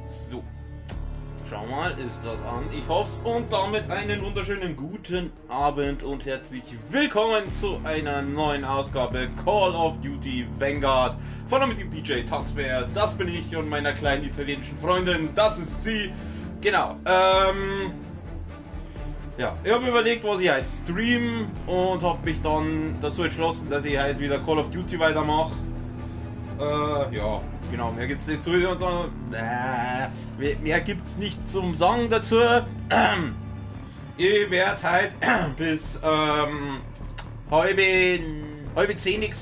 So. Schau mal, ist das an? Ich hoff's. Und damit einen wunderschönen guten Abend und herzlich willkommen zu einer neuen Ausgabe Call of Duty Vanguard. Vorne mit dem DJ Tanzbär, das bin ich, und meiner kleinen italienischen Freundin, das ist sie. Genau, ja, ich habe überlegt, was ich halt stream und habe mich dann dazu entschlossen, dass ich halt wieder Call of Duty weitermache. Ja, genau, mehr gibt's nicht zu mehr gibt's nicht zum Sagen dazu. Ich werde halt bis halbe 10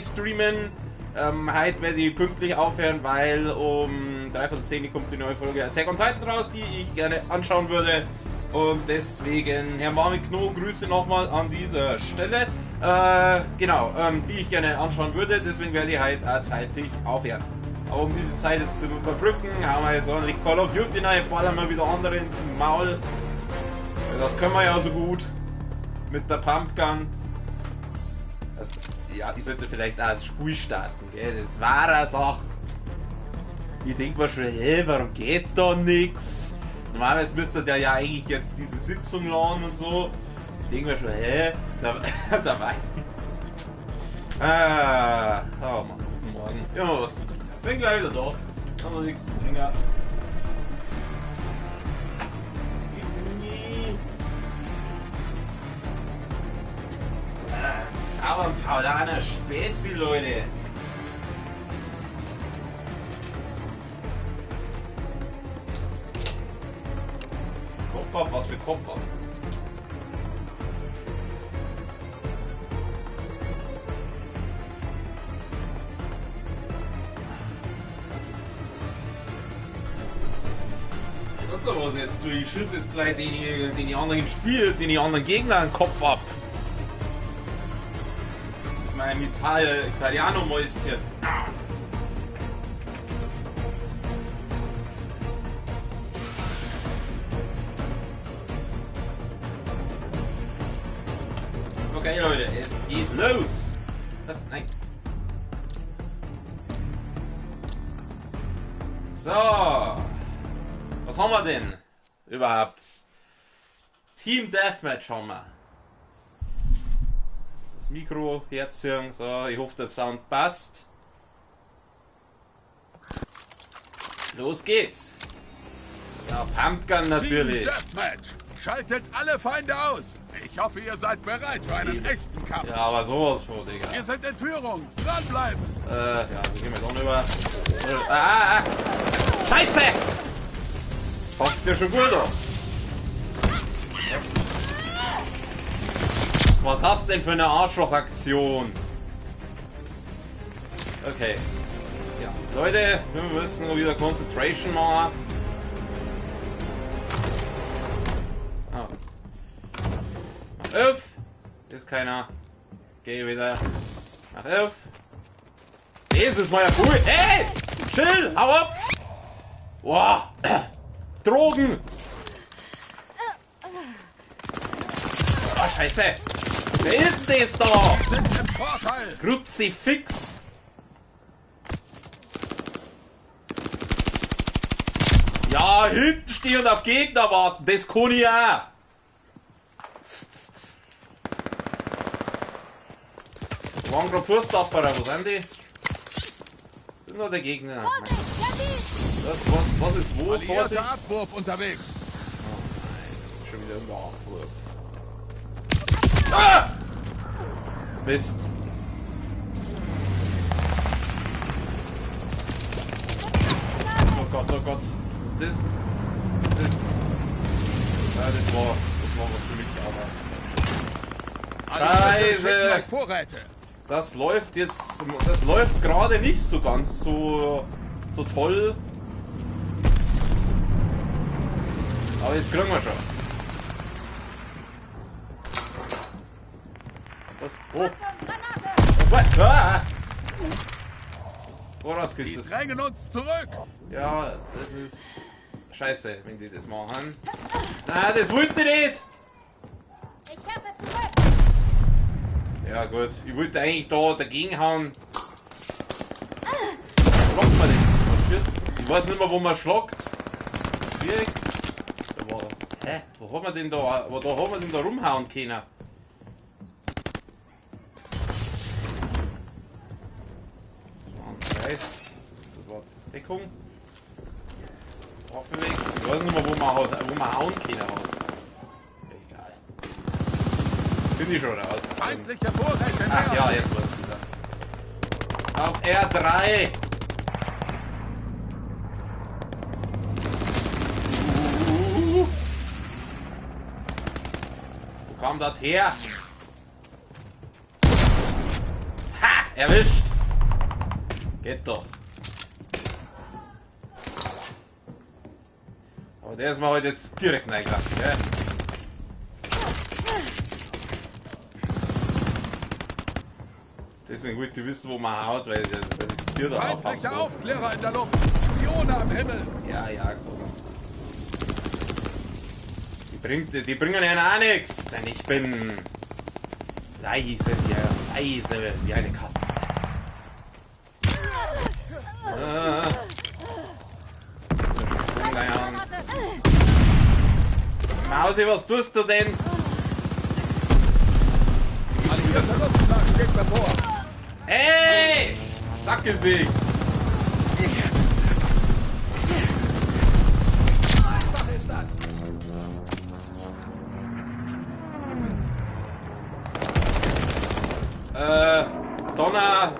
streamen. Heute werde ich pünktlich aufhören, weil um 3:10 kommt die neue Folge Attack on Titan raus, die ich gerne anschauen würde. Und deswegen, Herr Marvin Kno, Grüße nochmal an dieser Stelle. Genau, die ich gerne anschauen würde, deswegen werde ich halt zeitig aufhören. Aber um diese Zeit jetzt zu überbrücken, haben wir jetzt ordentlich Call of Duty rein, ballern wir wieder andere ins Maul. Das können wir ja so gut. Mit der Pumpgun. Also, ja, ich sollte vielleicht auch das Spiel starten, gell? Das war eine Sache. Ich denke mir schon, hey, warum geht da nichts? Normalerweise müsste der ja eigentlich jetzt diese Sitzung laden und so. Ich denke mir schon, hä? Da war ich. Oh Mann, guten Morgen. Ja, was? Bin gleich wieder da. Haben wir nichts zu tun. Sauer Paulaner Spezi, Leute. Kopf ab, was für Kopf ab. Was jetzt du, ich schütze jetzt gleich den anderen spielt, den anderen Gegner den Kopf ab. Mein Italiano-Mäuschen. Okay, Leute, es geht los. Was? Nein. So. Was haben wir denn überhaupt? Team Deathmatch haben wir. Das Mikro herziehen. So, ich hoffe, der Sound passt. Los geht's. Ja, Pumpgun natürlich. Team Deathmatch. Schaltet alle Feinde aus. Ich hoffe, ihr seid bereit für einen echten Kampf. Ja, aber sowas vor, Digga. Wir sind in Führung. Dranbleiben. Ja, dann gehen wir dann über. Scheiße! Passt ja schon gut an. Was war das denn für eine Arschlochaktion? Okay. Ja, Leute, wir müssen noch wieder Concentration machen. Ah. Nach 11. Ist keiner. Geh wieder. Nach 11. Jesus, mal ja cool. Ey! Chill! Hau ab! Wow! Drogen! Oh, Scheiße! Wer ist denn das da? Sind im Vorteil. Kruzifix! Ja, hinten stehen und auf Gegner warten, das kann ich auch! Waren gerade Furstapperer, wo sind die? Das ist nur der Gegner. Was ist wo? Alliierter Abwurf unterwegs. Oh nein, schon wieder im Abwurf. Ah! Mist. Oh Gott, oh Gott. Was ist das? Was ist das? Ja, das war was für mich, aber... Scheiße! Vorräte. Das läuft gerade nicht so ganz so toll. Aber jetzt kriegen wir schon. Was? Oh. Was? Ah! Woraus Die kriegst du das? drängen uns zurück. Ja, das ist scheiße, wenn die das machen. Ah, das wollte ich nicht! Ich kämpfe zurück! Ja gut, ich wollte eigentlich da dagegen hauen. Was macht man denn? Was schießt? Ich weiß nicht mehr, wo man schlagt. Schwierig. Da war, hä? Wo haben wir denn da? Da haben wir denn da rumhauen können? Das war Deckung. Waffe weg. Ich weiß nicht mehr, wo man hauen können. Egal. Bin ich schon raus. Feindliche Vorräte. Ach ja, jetzt weiß ich wieder. Auf R3. Wo kam das her? Ha! Erwischt! Geht doch. Aber der ist mir heute jetzt direkt reingelassen, gell? Deswegen gut, die wissen, wo man haut, weil die Tür da aufhaut. Feindliche Aufklärer in der Luft. Spione am Himmel. Ja, komm. Die bringen ja auch nichts, denn ich bin leise wie eine Katze. Mausi, was tust du denn? Alliierter Luftschlag steht bevor. Hey! Sackgesicht! Einfach ist das. Donner.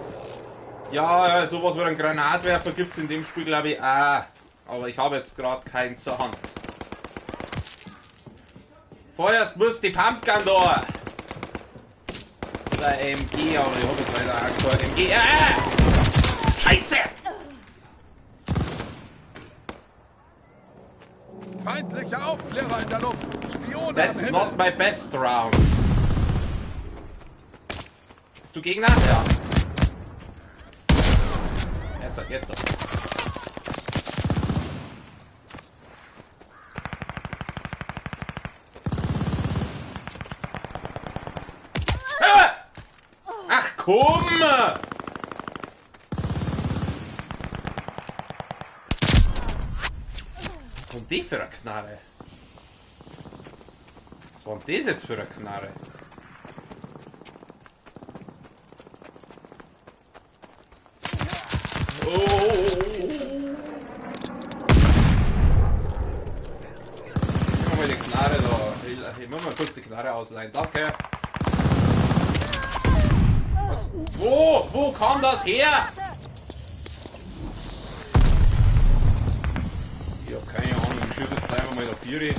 Ja, sowas wie ein Granatwerfer gibt es in dem Spiel, glaube ich, auch. Aber ich habe jetzt gerade keinen zur Hand. Vorerst muss die Pumpgun da. Oder MG, aber ich habe jetzt leider auch keine MG. Scheiße! Feindliche Aufklärer in der Luft. Spione That's am Himmel. not my best round. Bist du Gegner? Ja. Jetzt geht doch. Ach komm! Was war denn die für eine Knarre? Was war denn das jetzt für eine Knarre? Ich die Knarre da. Ich muss mal kurz die Knarre ausleihen. Danke. Was? Wo kam das her? Ich hab keine Ahnung. Ich schieße jetzt gleich mal da 4.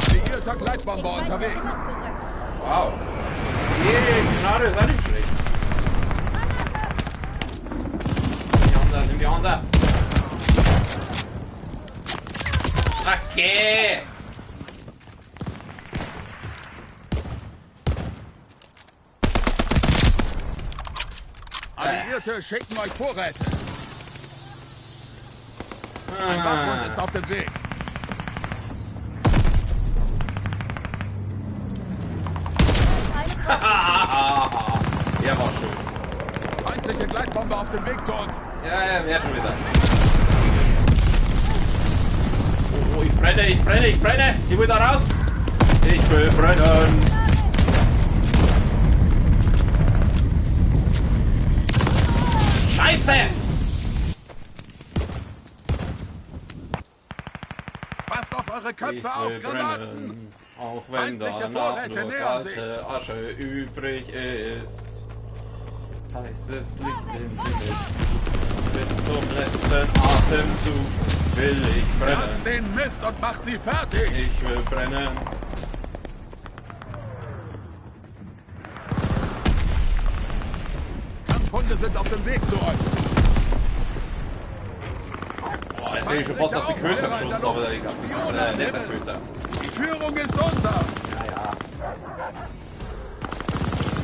Alliierter Gleitbomber unterwegs. Wow. Die Knarre ist auch nicht schlecht. Nimm die andere. Okay. Alliierte schicken euch Vorräte. Ein Wachhund ist auf dem Weg. Ja, war schön. Feindliche Gleitbombe auf dem Weg zu uns. Ja, wer schon wieder. Oh, ich brenne. Ich will da raus. Ich will brennen. Scheiße! Passt auf eure Köpfe auf, Granaten. Auch wenn da Feindliche noch Vorräte nur nähern sich. kalte Asche übrig ist. Heißes Licht im Himmel. Bis zum letzten Atemzug will ich Lasst brennen. den Mist und macht sie fertig. Ich will brennen. Kampfhunde sind auf dem Weg zu euch. Boah, jetzt hätte ich schon fast auf die Köter geschossen, aber ich glaube, das ist ein netter Köter. Die Führung ist unser. Ja.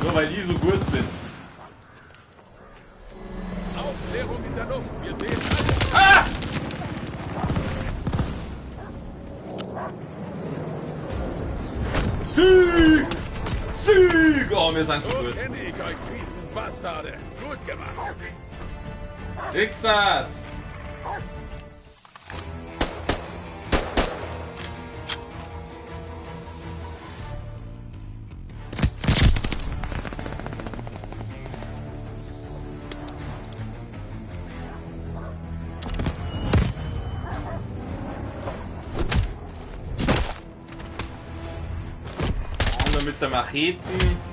Nur weil ich so gut bin. Aufklärung in der Luft. Wir sehen alles. Ah! Sie! Ja, wir sind so So gut. kenne ich euch fiesen Bastarde. Gut gemacht. Kriegst das! Mit der Macheten.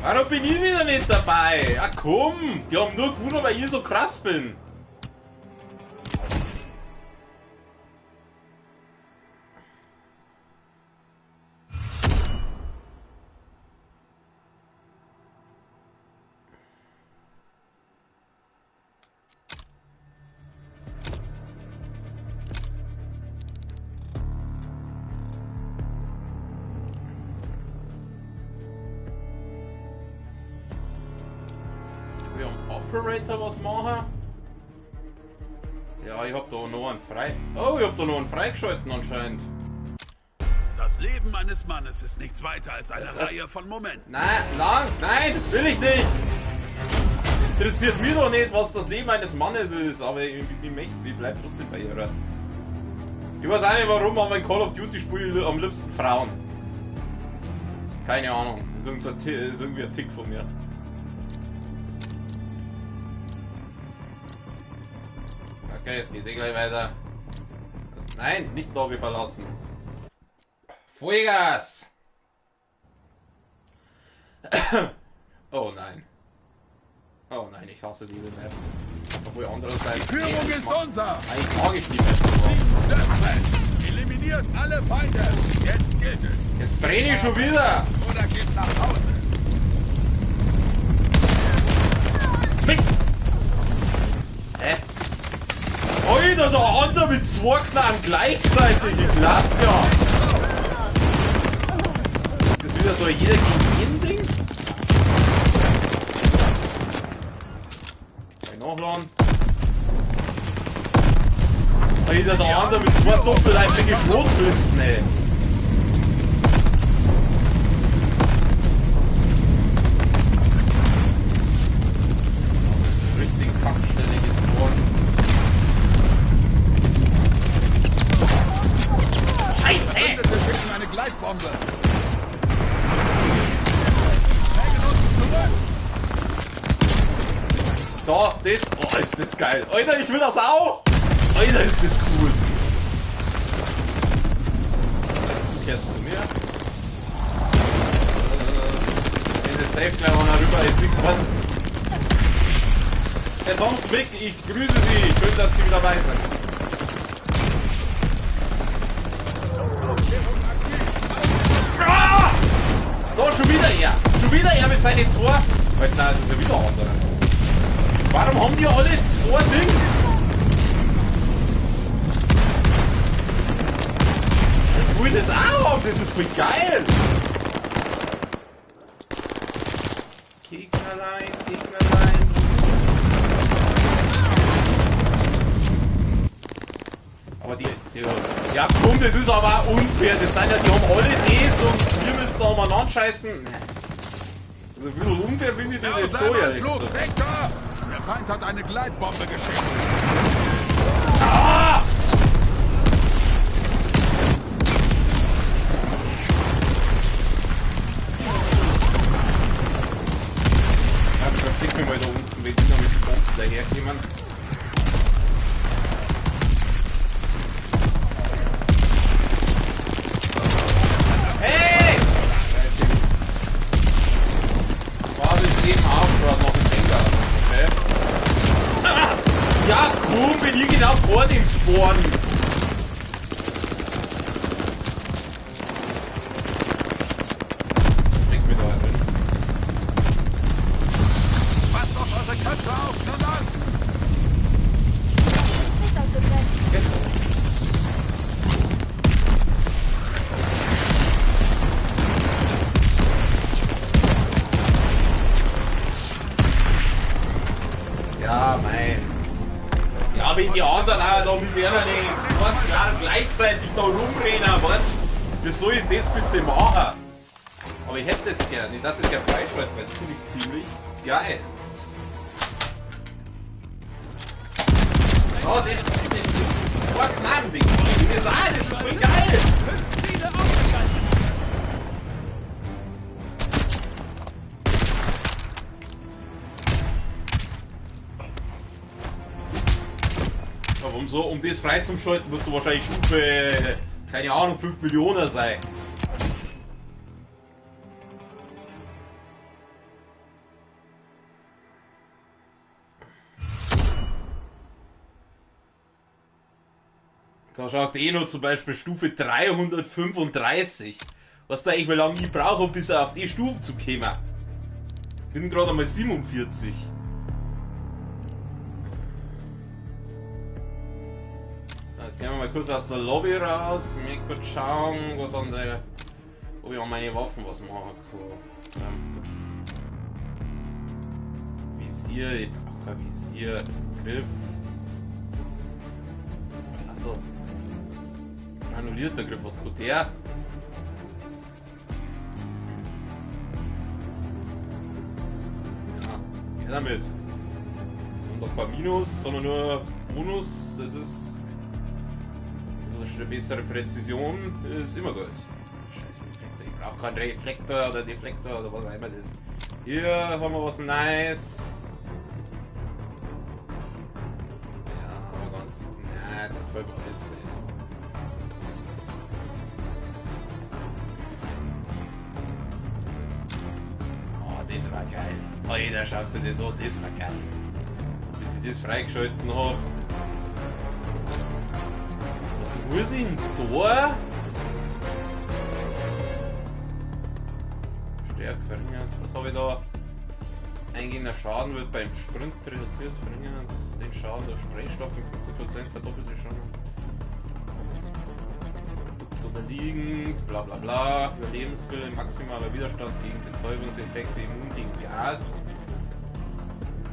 Warum bin ich wieder nicht dabei? Ah komm! Die haben nur gewonnen, weil ich so krass bin. Wir haben Operator was machen. Ja, ich hab da noch einen frei. Oh, ich hab da noch einen freigeschalten anscheinend. Das Leben eines Mannes ist nichts weiter als eine Reihe von Momenten. Nein, will ich nicht. Interessiert mich doch nicht, was das Leben eines Mannes ist, aber ich bleib trotzdem bei ihrer. Ich weiß auch nicht warum, aber in Call of Duty spiele ich am liebsten Frauen. Keine Ahnung, ist irgendwie ein Tick von mir. Okay, es geht gleich weiter. Nein, nicht Lobby verlassen. Vollgas! Oh nein. Oh nein, ich hasse diese Map. Obwohl andererseits... Die Führung ist unser! Eigentlich mag ich die Map so. Deathmatch. Eliminiert alle Feinde! Jetzt gilt es! Jetzt brenne ich schon wieder! Oder geht nach Hause! Fix! Hä? Alter, der andere mit zwei Knarren gleichzeitig! Ich glaub's ja! Ist das wieder so jeder gegen jeden Ding? Nachladen. Alter, der andere mit zwei doppelleibige Schrotflinten, ey. Richtig Kackstelle gespawnt. Scheiße! Wir schicken eine Gleitbombe! Bringen uns zurück! Da, das. Oh, ist das geil. Alter, ich will das auch. Alter, ist das cool. Kehrst du zu mir? Diese Safe gleich mal rüber. Jetzt nichts was. Herr Tomswick, ich grüße Sie. Schön, dass Sie wieder dabei sind. Ah! Da, schon wieder er. Schon wieder er mit seinen zwei. Alter, nein, das ist ja wieder andere. Warum haben die alle zwei Dings? Ich will das auch haben, das ist voll geil! Gegnerlein. Aber ja komm, das ist aber auch unfair. Das sind ja, die haben alle das und wir müssen da umeinander scheißen. Also ein bisschen unfair finde ich das jetzt so, ehrlich gesagt. Weg da! Der Feind hat eine Gleitbombe geschickt. Ah! Ja, versteck mich mal da unten, wenn die noch mit Bomben daherkommen. Hey! Scheiße. War das eben auch gerade noch ein Denker. Okay. Ja, komm, bin ich genau vor dem Spawn. Steck mir da drin. Passt doch eure Köpfe auf, nun an! Nicht ausgeblendet. Ja, mei. Ja, wenn die anderen auch da mit denen nicht klar gleichzeitig da rumrennen, weißt du? Wie soll ich das bitte machen? Aber ich hätte das gern. Ich dachte, das ja freischalten, weil das finde ich ziemlich geil. Oh, das war Gnadending. Das ist voll geil. 5 Ziele aufgeschaltet. Aber um das freizuschalten, musst du wahrscheinlich Stufe, keine Ahnung, 5 Millionen sein. Da schaut noch zum Beispiel Stufe 335. Was da eigentlich, wie lange ich brauche, um bis auf die Stufe zu kommen. Ich bin gerade einmal 47. Jetzt gehen wir mal kurz aus der Lobby raus. Mir kurz schauen, was an der, ob ich an meine Waffen was machen kann. Visier, ich brauche kein Visier. Griff. Achso. Annullierter Griff, was kommt der? Ja, geh damit. Und noch kein Minus, sondern nur Bonus. Das ist eine bessere Präzision, ist immer gut. Scheiße, Reflektor. Ich brauche keinen Reflektor oder Deflektor oder was auch immer das ist. Hier haben wir was Nice. Ja, aber ganz. Nein, das gefällt mir alles nicht. Das war geil. Alter, schaut dir das an, das war geil. Bis ich das freigeschalten habe. Was muss ich denn da? Stärke verringert. Was habe ich da? Eingehender Schaden wird beim Sprint reduziert. Verringert den Schaden durch Sprengstoff um 50%, verdoppelte Schaden. Unterliegend, bla bla bla, Überlebenswille, maximaler Widerstand gegen Betäubungseffekte, immun gegen Gas.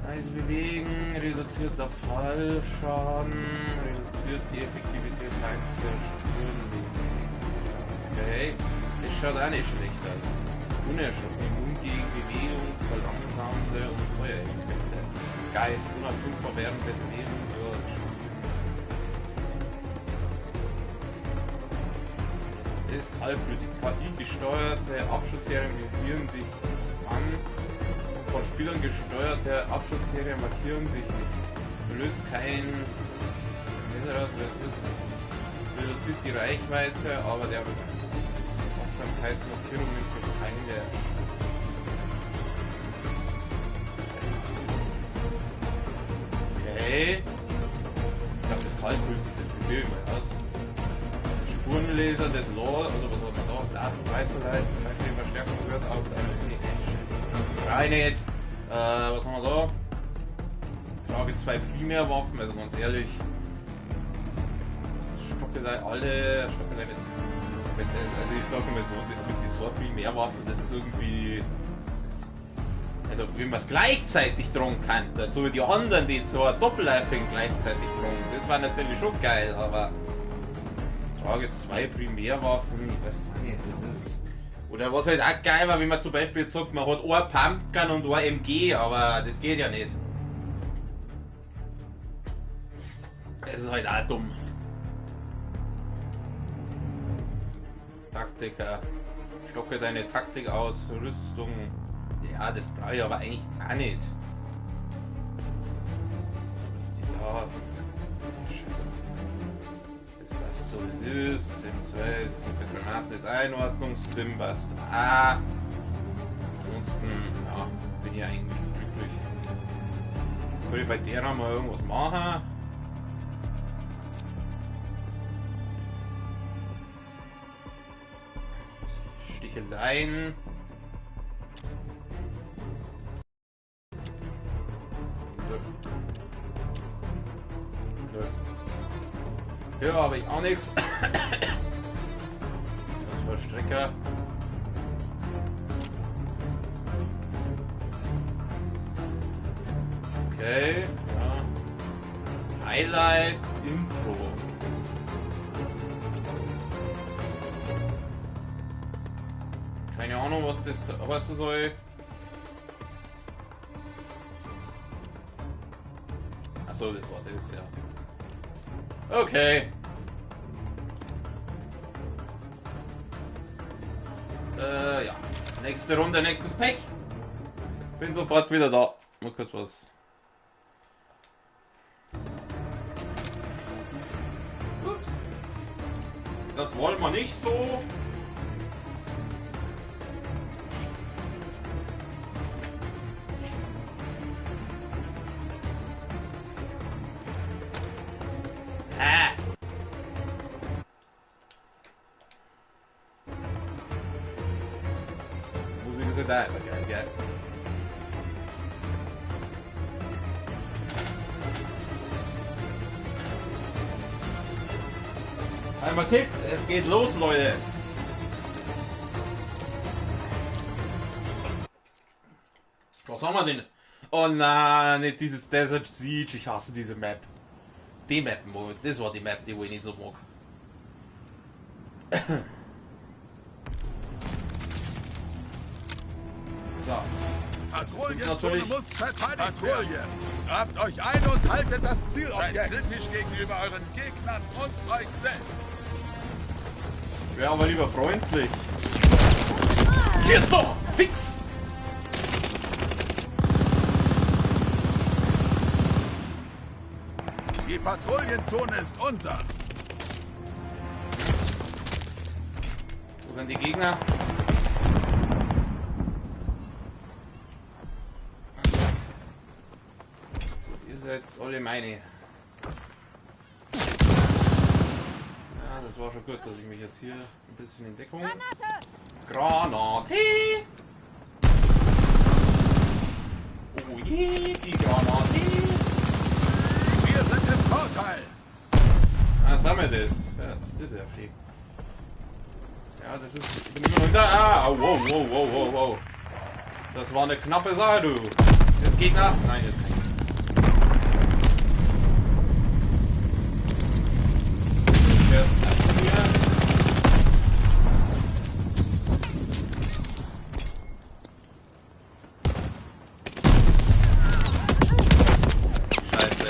Also bewegen, reduziert der Fallschaden, reduziert die Effektivität feindlicher Spurenlesen extra. Okay, das schaut auch nicht schlecht aus. Unerschrocken, immun gegen Bewegungs-, verlangsamende und Feuereffekte. Geist, unerfüllbar während der Bewegung durch. Das kaltblütig KI-gesteuerte Abschussserien visieren dich nicht an. Von Spielern gesteuerte Abschussserien markieren dich nicht. Du löst kein. Reduziert die Reichweite, aber der Wachsamkeitsmarkierungen für Feinde. Okay. Ich glaube, das kaltblütig, das probiere ich mal aus. Spurenleser des Lore, also was hat man da? Daten weiterleiten, die Verstärkung wird auf deine. Nee, Scheiße. Rein nicht. Was haben wir da? Trage 2 Primärwaffen, also ganz ehrlich. Stocke sei alle. Stocke sei mit. Also ich sag's mal so, das mit den 2 Primärwaffen, das ist irgendwie. Also wenn man es gleichzeitig tragen kann, so wie die anderen, die so ein Doppelleifing gleichzeitig tragen, das war natürlich schon geil, aber. Trage 2 Primärwaffen, ich weiß nicht, das ist. Oder was halt auch geil war, wenn man zum Beispiel jetzt sagt, man hat ein Pumpgun und ein MG, aber das geht ja nicht. Das ist halt auch dumm. Taktiker. Stocke deine Taktik aus, Rüstung. Ja, das brauche ich aber eigentlich auch nicht. Scheiße. So wie es ist, Sim 2 ist mit der Granaten ist Einordnung, Stimbust A. Ansonsten, ja, bin ich eigentlich glücklich. Kann ich bei der noch mal irgendwas machen? Sticheleien. Ja, habe ich auch nichts. Das war Strecker. Okay, ja. Highlight Intro. Keine Ahnung, was das heißen soll. Achso, das war das, ja. Okay. Ja. Nächste Runde, nächstes Pech. Bin sofort wieder da. Mal kurz was. Ups. Das wollen wir nicht so. Musik ist ja da, aber geil, geil. Einmal tickt, es geht los, Leute. Was haben wir denn? Oh nein, nicht dieses Desert Siege, ich hasse diese Map. Die Map, das war die Map, die ich nicht so mag. So. Patrouillenzone muss verteidigt werden. Grabt euch ein und haltet das Zielobjekt. Seid kritisch gegenüber euren Gegnern und euch selbst. Ich wäre aber lieber freundlich. Hier ist doch! Fix! Die Patrouillenzone ist unser. Wo sind die Gegner? Ihr seid alle meine. Ja, das war schon gut, dass ich mich jetzt hier ein bisschen in Deckung... Granate! Oh je, die Granate! Wir sind im Vorteil. Ah, haben wir das? Ja, das ist ja schick. Ja, das ist... Ich bin immer noch da. Ah, wow, wow, wow, wow, wow. Das war eine knappe Sache, du. Jetzt Gegner? Nein, jetzt kein Gegner. Erst das hier. Scheiße.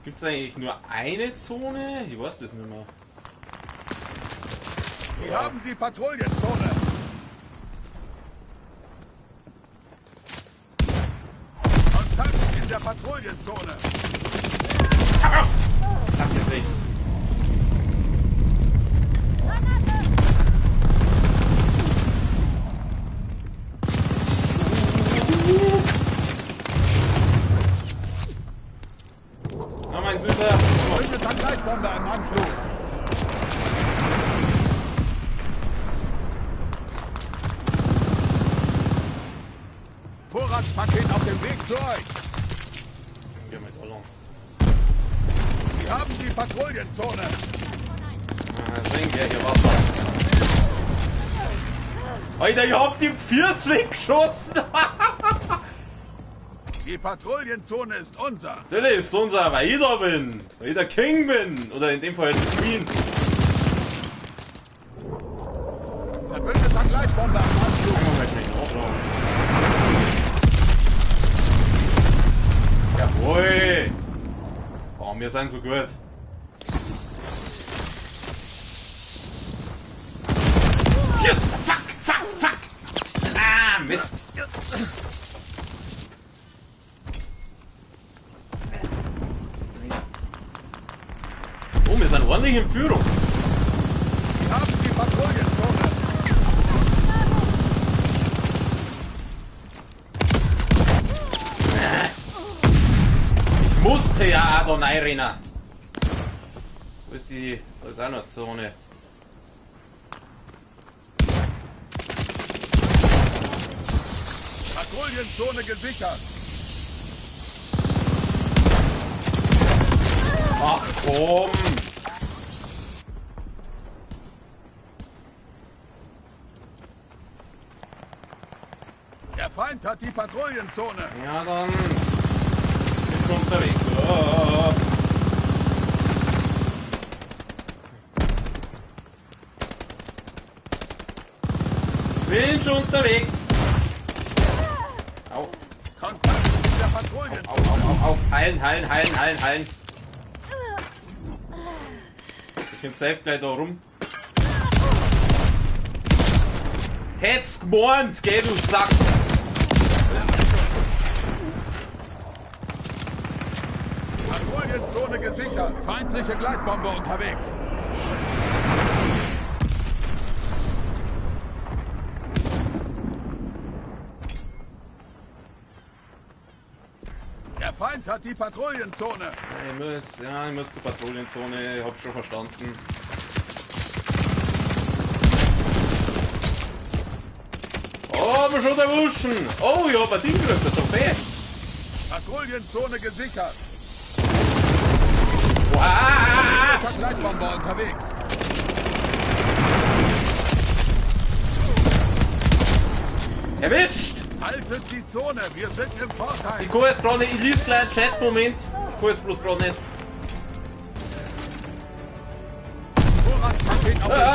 Gibt es eigentlich nur eine Zone? Ich weiß das nicht mehr. Sie haben die Patrouillenzone. Kontakt in der Patrouillenzone. Sackgesicht. Na, mein Süßer. Verbündeter Gleitbomber im Anflug. Vorratspaket auf dem Weg zu euch. Ja, mit Olong. Sie haben die Patrouillenzone. Sinke, hier Wasser. Alter, ihr habt ihm 40 geschossen! Die Patrouillenzone ist unser. Das ist unser, weil ich da bin. Weil ich der King bin. Oder in dem Fall die Queen. Verbündeter Gleitbomber im Anflug. Fangen wir mal schnell nachschauen. Jawohl! Oh, wir sind so gut. Shit! Fuck! Fuck! Fuck! Ah, Mist! Oh, wir sind ordentlich in Führung. Sie haben die Patrouillenzone. Ich musste ja auch da reinrennen. Wo ist die... Da ist auch noch eine Zone. Patrouillenzone gesichert. Ach komm! Der Feind hat die Patrouillenzone. Ja, dann schon unterwegs. Oh. Bin schon unterwegs. Au. Kontakt mit der Patrouille. Au. Heilen. Ich bin safe gleich da rum. Hätt's gemeint, geh du Sack! Patrouillenzone gesichert. Feindliche Gleitbombe unterwegs. Der Feind hat die Patrouillenzone. Ich muss zur Patrouillenzone, ich hab schon verstanden. Oh, wir schon erwuschen! Oh, ich hab ein Ding gekriegt, das Trophäe! Patrouillenzone gesichert. Wow! Gleitbomber unterwegs. Erwischt! Haltet die Zone, wir sind im Vorteil. Ich kann jetzt gerade nicht, ich lies gleich Chat, Moment. Ich kann jetzt bloß gerade nicht. Vorratspaket auf dem Weg.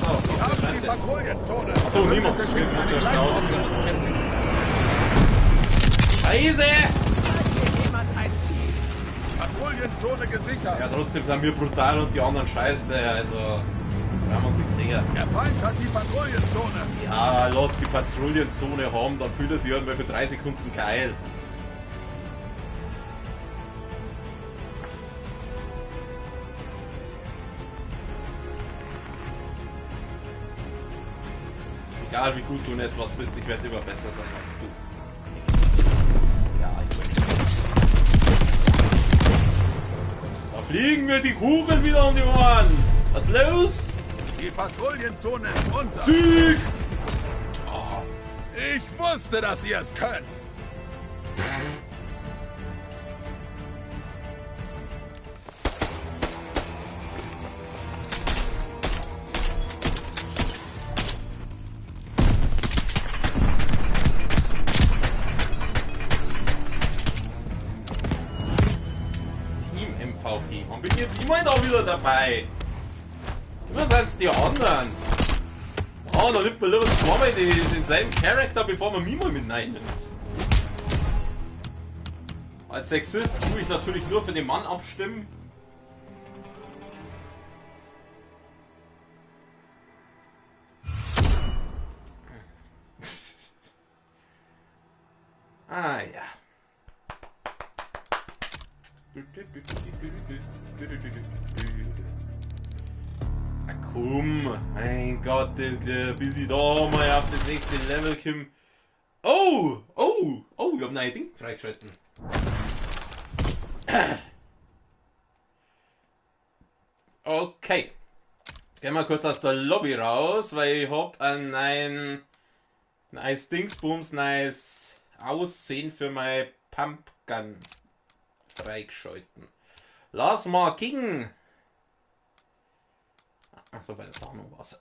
So, Wir haben die Patrouillenzone. so, niemand. Verbündete schicken eine Gleitbombe. Scheiße! Patrouillenzone gesichert. Ja, trotzdem sind wir brutal und die anderen scheiße, also schauen wir uns nichts näher. Der Feind hat die Patrouillenzone. Ja, lass die Patrouillenzone haben, dann fühlt er sich irgendwann für 3 Sekunden geil. Egal wie gut du nicht was bist, ich werde immer besser sein als du. Ja, ich weiß. Da fliegen mir die Kugeln wieder um die Ohren. Was ist los? Die Patrouillenzone ist unser. Sieg! Oh, ich wusste, dass ihr es könnt. MVP. Warum bin ich jetzt immer da wieder dabei? Immer sind's die anderen. Oh, dann nimmt man lieber zweimal denselben Charakter, bevor man mich mal mit rein nimmt. Als Sexist tue ich natürlich nur für den Mann abstimmen. Ah ja. Ah, komm, mein Gott, bis ich da mal auf das nächste Level komme. Oh, ich hab neue Ding freigeschalten. Okay. Gehen wir kurz aus der Lobby raus, weil ich hab ein neues Dingsbums, neues Aussehen für mein Pumpgun freigeschalten. Lass mal kicken. Achso, bei der Tarnung war's.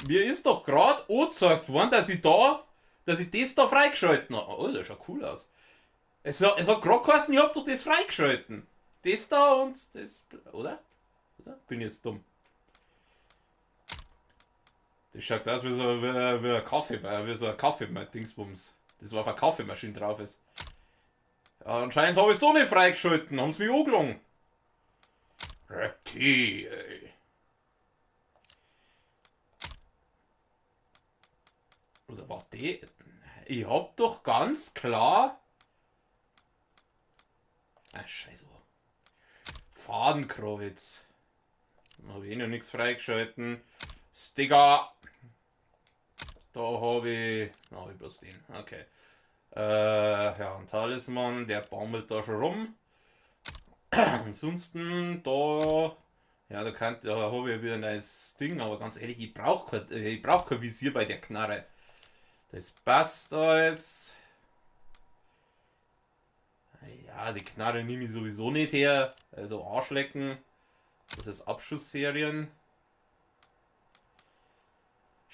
Mir ist doch gerade angezeigt worden, dass ich das da freigeschalten habe. Oh, das schaut cool aus. Es hat gerade geheißen, ich hab doch das freigeschalten. Das da und das. Oder? Bin ich jetzt dumm? Das schaut aus wie so ein Kaffee, wie so ein Kaffee-Dingsbums. Das war auf einer Kaffeemaschine drauf ist. Ja, anscheinend habe ich es doch nicht freigeschalten, haben sie mich angelogen. Okay, ey. Oder warte, ich hab doch ganz klar. Ah, scheiße. Fadenkreuz. Da habe ich noch nichts freigeschalten. Sticker. Da habe ich. Na, ich bloß den. Okay. Ja, ein Talisman, der baumelt da schon rum. Ansonsten da. Ja, da habe ich wieder ein neues Ding, aber ganz ehrlich, ich brauche kein Visier bei der Knarre. Das passt alles. Ja, die Knarre nehme ich sowieso nicht her. Also Arschlecken. Das ist Abschussserien.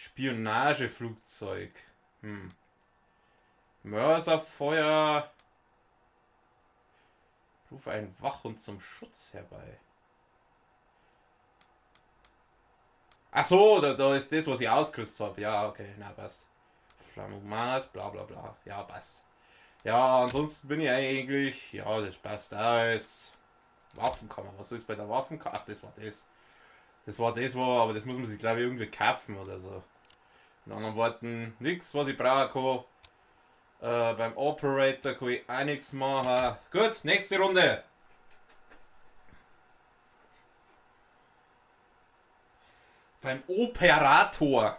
Spionageflugzeug. Mörserfeuer. Rufe einen Wachhund zum Schutz herbei. Ach so, da ist das, was ich ausgerüstet habe. Ja, okay, na passt. Flammomat, bla bla bla. Ja, passt. Ja, ansonsten bin ich eigentlich... Ja, das passt alles. Waffenkammer. Was ist bei der Waffenkammer? Ach, das war das. Das war das, aber das muss man sich, glaube ich, irgendwie kaufen oder so. In anderen Worten, nichts, was ich brauche. Beim Operator kann ich auch nichts machen. Gut, nächste Runde. Beim Operator.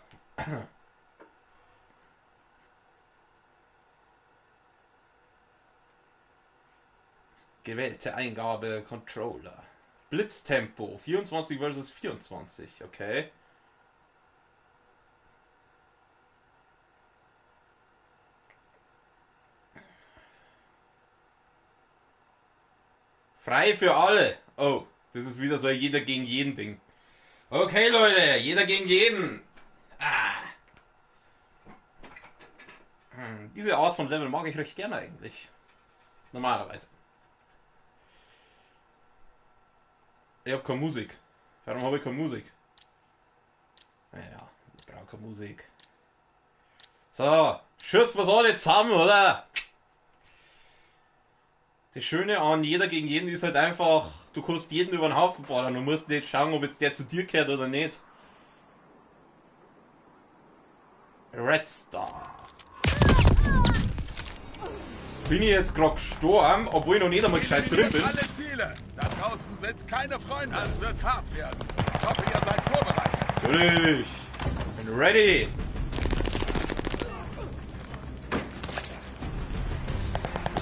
Gewählte Eingabe, Controller. Blitztempo, 24 versus 24, okay. Frei für alle. Oh, das ist wieder so ein jeder gegen jeden Ding. Okay, Leute, jeder gegen jeden. Diese Art von Level mag ich recht gerne eigentlich. Normalerweise. Ich habe keine Musik. Warum habe ich keine Musik? Naja, ich brauche keine Musik. So, schießt was alle zusammen, oder? Das Schöne an jeder gegen jeden ist halt einfach, du kannst jeden über den Haufen ballern. Du musst nicht schauen, ob jetzt der zu dir gehört oder nicht. Red Star. Bin ich jetzt gerade gestorben, obwohl ich noch nicht einmal gescheit drin bin? Alle Ziele. Da draußen sind keine Freunde. Es wird hart werden. Ich hoffe, ihr seid vorbereitet. Natürlich. Bin ready.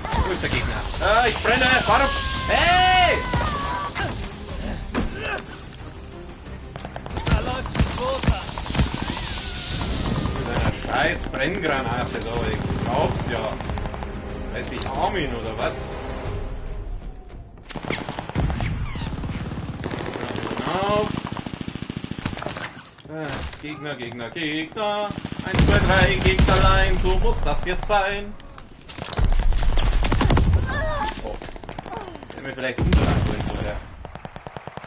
Wo ist der Gegner? Ich brenne. Warum? Hey! Da läuft die Rosa. Mit einer scheiß Brenngranate da. Ich glaub's ja. Weiß ich Armin oder was? Auf. Gegner, Gegner, Gegner. 1, 2, 3 Gegnerlein. So muss das jetzt sein. Oh. Hätten wir vielleicht unterlagen sollen vorher.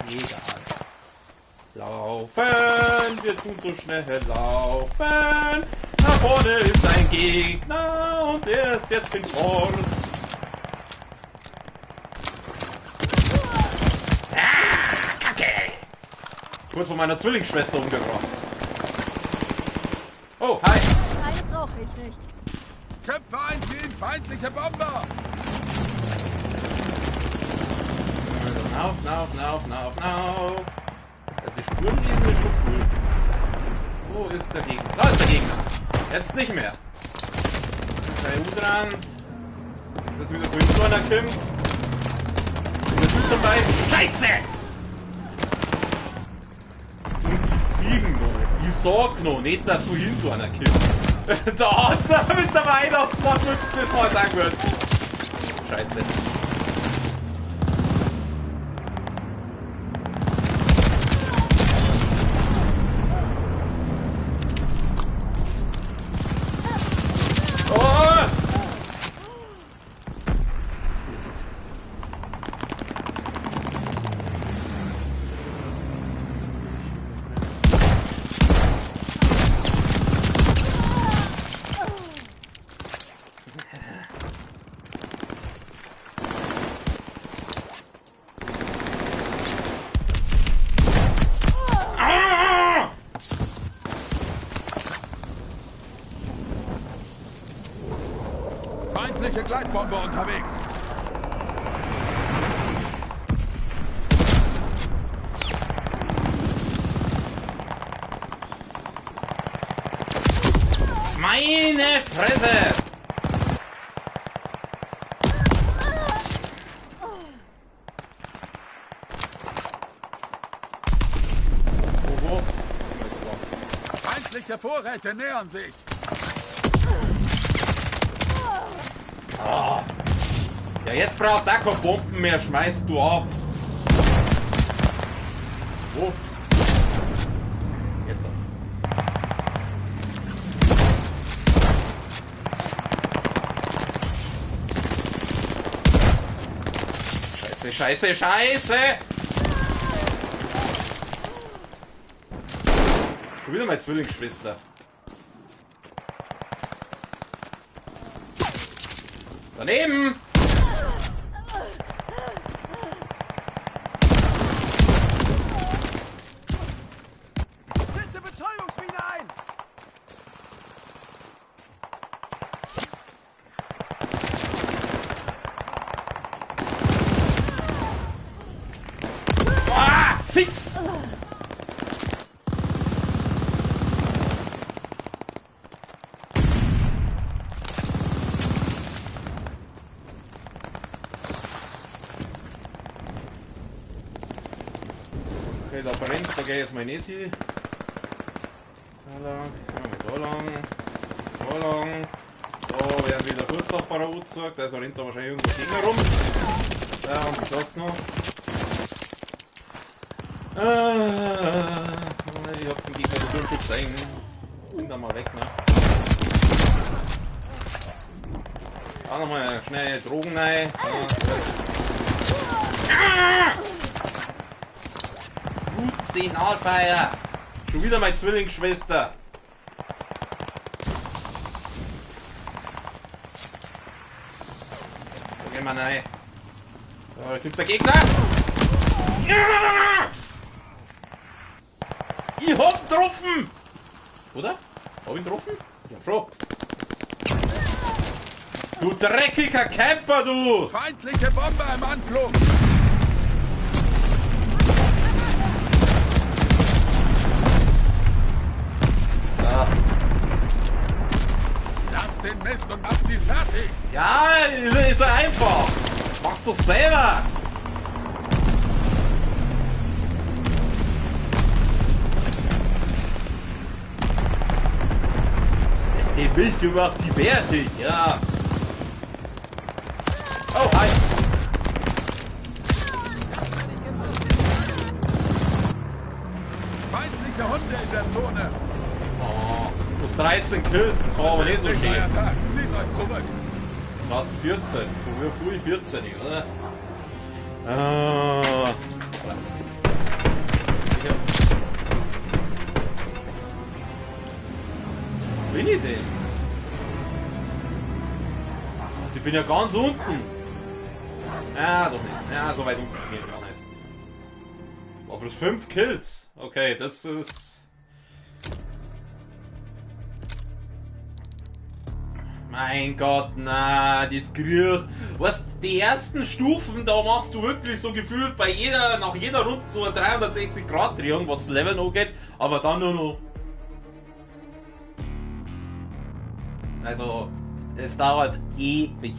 Egal. Laufen. Wir tun so schnell laufen. Da vorne ist ein Gegner und der ist jetzt hinfort. Kacke! Kurz von meiner Zwillingsschwester umgebracht. Oh, hi! Teil brauche ich nicht. Köpfe einziehen, feindliche Bomber! Auf. Das ist die Spurenwiese, ist schon cool. Wo ist der Gegner? Da ist der Gegner! Jetzt nicht mehr. Da ist der dran. Das wieder so hinter einer kommt. Und das ist dabei. Scheiße! Und ich siegen noch. Ich sag noch nicht, dass du hinter einer kommt. Da hat er mit der Weihnachtsmann nützt das mal sagen wird. Scheiße. Feindliche Gleitbombe unterwegs. Meine Fresse! Wo? Feindliche Vorräte nähern sich. Oh. Ja, jetzt braucht er keine Bomben mehr, schmeißt du auf. Wo? Geht doch. Scheiße, Scheiße! Schon wieder meine Zwillingsschwester. Daneben! Setze Betäubungsmine ein! Ah, fix! Okay, da brennt, da gehe ich jetzt mal nicht hin. Da lang, da lang, da lang. Da werden wieder Fußballfahrer angezeigt, also rennt da wahrscheinlich irgendwo Gegner rum. Ja, und ich sag's noch. Ich hab den Gegner den Durchschutz ein. Bin da mal weg, ne? Da nochmal schnell Drogen rein. Gut, Signalfeier! Schon wieder meine Zwillingsschwester! Da gehen wir rein. So, da gibt's der Gegner! Ich hab getroffen! Oder? Hab ich ihn getroffen? Ja, schon. Du dreckiger Camper, du! Feindliche Bombe im Anflug! So. Lasst den Mist und macht sie fertig! Ja, ist ja nicht so einfach! Machst du selber! Die Milch macht die fertig, ja! Oh, hi! Feindliche Hunde in der Zone! Oh, plus 13 Kills, das war aber nicht so Deswegen schön. euer Tag. Zieht euch zurück! Platz 14, früher früh 14, oder? Ah. Bin ich denn? Ach, ich bin ja ganz unten. Ja, doch nicht. Ja, so weit unten bin ich gar nicht. Aber plus 5 Kills. Okay, das ist... Mein Gott, na, das Krieg. Was, die ersten Stufen, da machst du wirklich so gefühlt bei nach jeder Runde so eine 360-Grad-Drehung, was das Level angeht, aber dann nur noch. Also, es dauert ewig.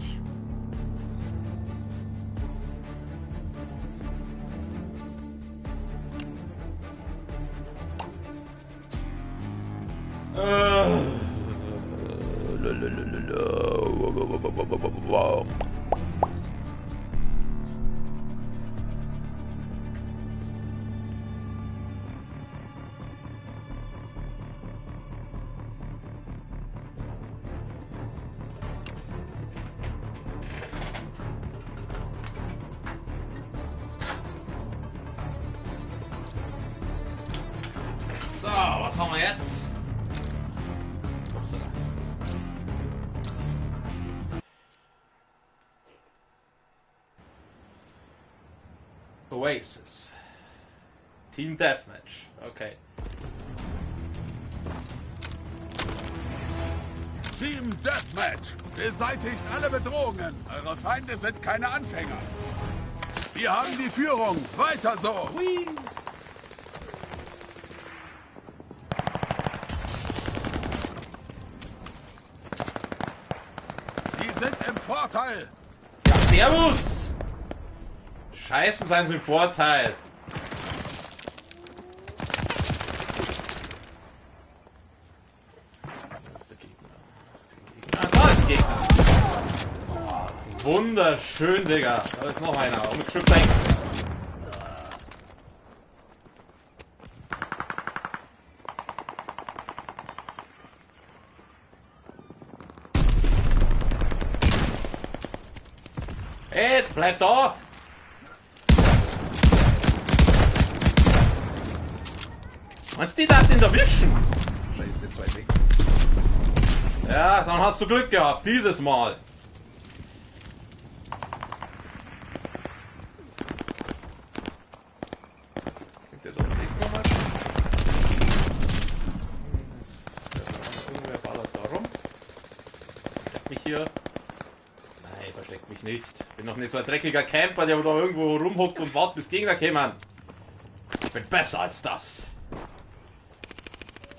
So, was haben wir jetzt? Upsala. Oasis. Team Deathmatch. Okay. Team Deathmatch! Beseitigt alle Bedrohungen! Eure Feinde sind keine Anfänger! Wir haben die Führung! Weiter so! Hui. Sie sind im Vorteil! Ja, servus! Scheiße, seien sie im Vorteil. Das ist der Gegner. Das ist der Gegner. Ah, da ist der Gegner. Oh, wunderschön, Digga. Da ist noch einer. Und mit Geschütz ein. Ed, bleib da! Meinst du, die darf den erwischen? Scheiße, 2 weg. Ja, dann hast du Glück gehabt, dieses Mal. Könnt ihr da uns kommen? Irgendwer ballert da rum. Versteckt mich hier. Nein, versteckt mich nicht. Bin noch nicht so ein dreckiger Camper, der da irgendwo rumhockt und wartet, bis Gegner kommen. Ich bin besser als das.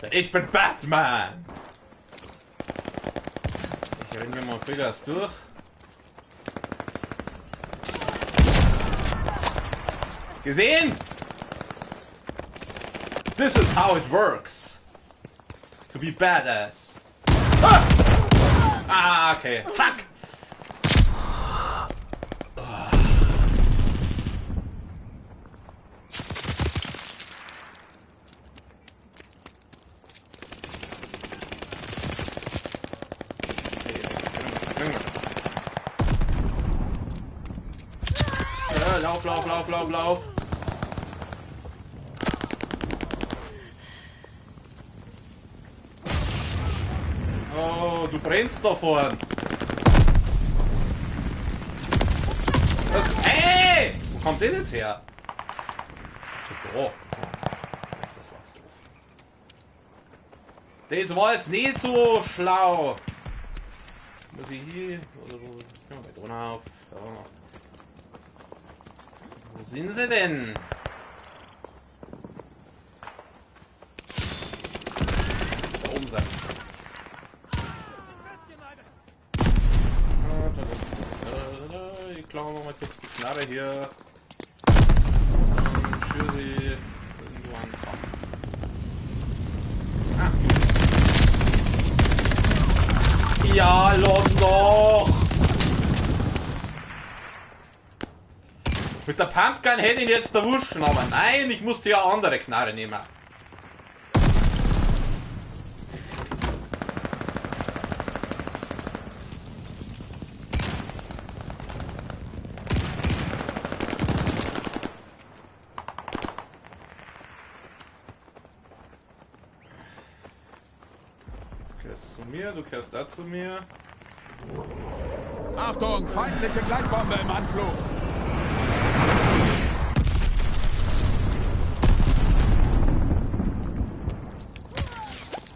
Denn ich bin Batman. Ich renne mir mal Vollgas durch. Gesehen? This is how it works. To be badass. Ah, okay. Fuck! Lauf, lauf, lauf, lauf, lauf. Oh, du brennst da vorn. Was? Hey! Wo kommt der jetzt her? So, das war's doof. Das war jetzt nicht so schlau. Muss ich hier oder wo? Ja, bei Donau auf. Ja. Wo sind sie denn? Da oben sein. Ich klaue mal kurz die Knarre hier. Und schüre sie irgendwo an den Zaun. Ah. Ja, los doch! Mit der Pumpgun hätte ich ihn jetzt erwuschen, aber nein, ich musste ja andere Knarre nehmen. Du kehrst zu mir, du kehrst da zu mir. Achtung, feindliche Gleitbombe im Anflug.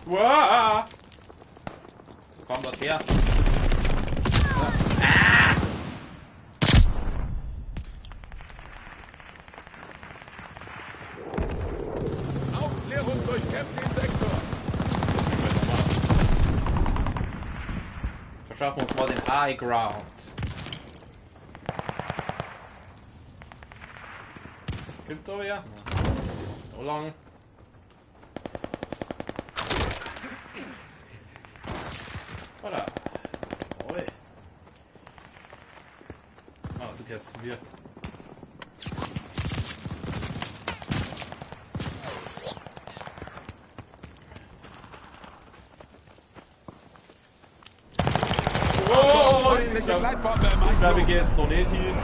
Wow. Wo kommt das her? Ah. Aufklärung durchkämpft den Sektor. Verschaffen uns mal den High Ground. Gibt da wer? So lang. Oder? Oi. Ah, du gehst zu mir. Oh, ich glaube, ich gehe jetzt noch nicht hin.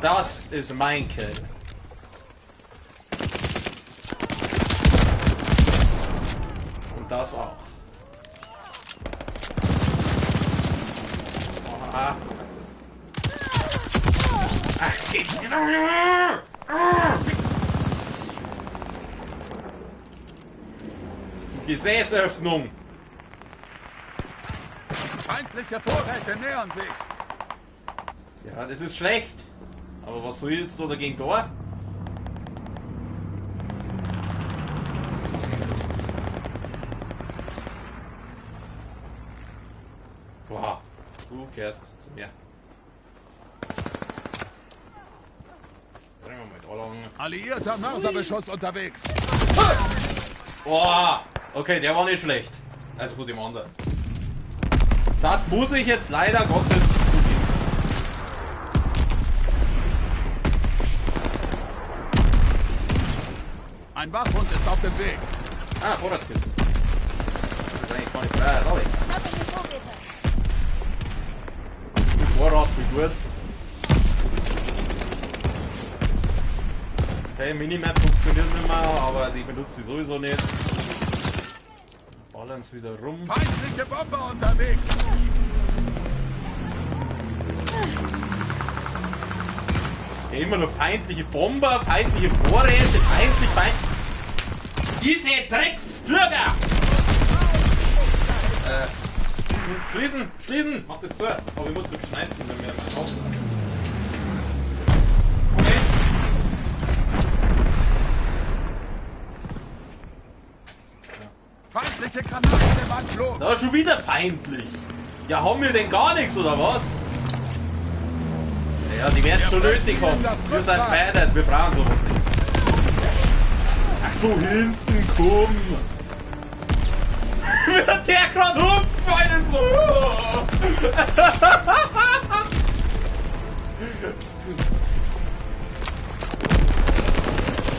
Das ist mein Kill. Und das auch. Oha. Gesäßöffnung. Feindliche Vorräte nähern sich. Ja, das ist schlecht. Aber was soll ich jetzt da dagegen da? Wow, du kehrst zu mir. Bringen wir mal da lang. Alliierter Mörserbeschuss unterwegs. Boah! Okay, der war nicht schlecht. Also von dem anderen. Das muss ich jetzt leider Gottes zugeben. Ein Wachhund ist auf dem Weg. Ah, Vorratskissen. Das ist eigentlich gar nicht frei, da weg. Schnapp in die Vorräte. Vorrat, viel gut. Okay, Minimap funktioniert nicht mehr, aber die benutze ich sowieso nicht. Balance wieder rum. Feindliche Bomber unterwegs. Ja, immer noch feindliche Bomber, feindliche Vorräte, feindlich. Diese Drecksflüger! Schließen! Mach das zu! Aber ich muss kurz schneiden, wenn wir mal kaufen. Okay. Feindliche Granaten im Anflug. Da schon wieder feindlich! Ja, haben wir denn gar nichts, oder was? Ja, die werden schon nötig haben. Wir sind Badass, wir brauchen sowas nicht. Ach so, hinten, komm! Wird der gerade umfallen so!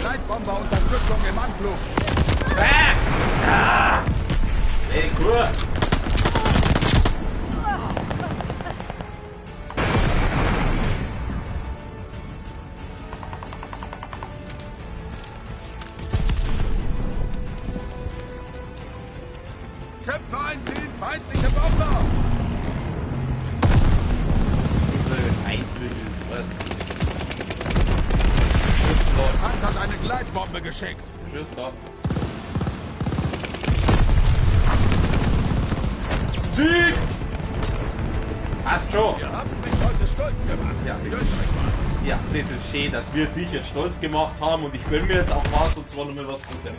Leitbomber Unterstützung im Anflug. Hey, cool! Köpfe einziehen, feindliche Bomber. Feindliches was? Der Feind hat eine Gleitbombe geschickt. Tschüss, da. Sieg! Passt schon! Ihr habt mich heute stolz gemacht. Ja, das Gönnt ist, euch was. ja, das ist schön, dass wir dich jetzt stolz gemacht haben und ich gönn mir jetzt auch was und zwar nochmal was zu dem.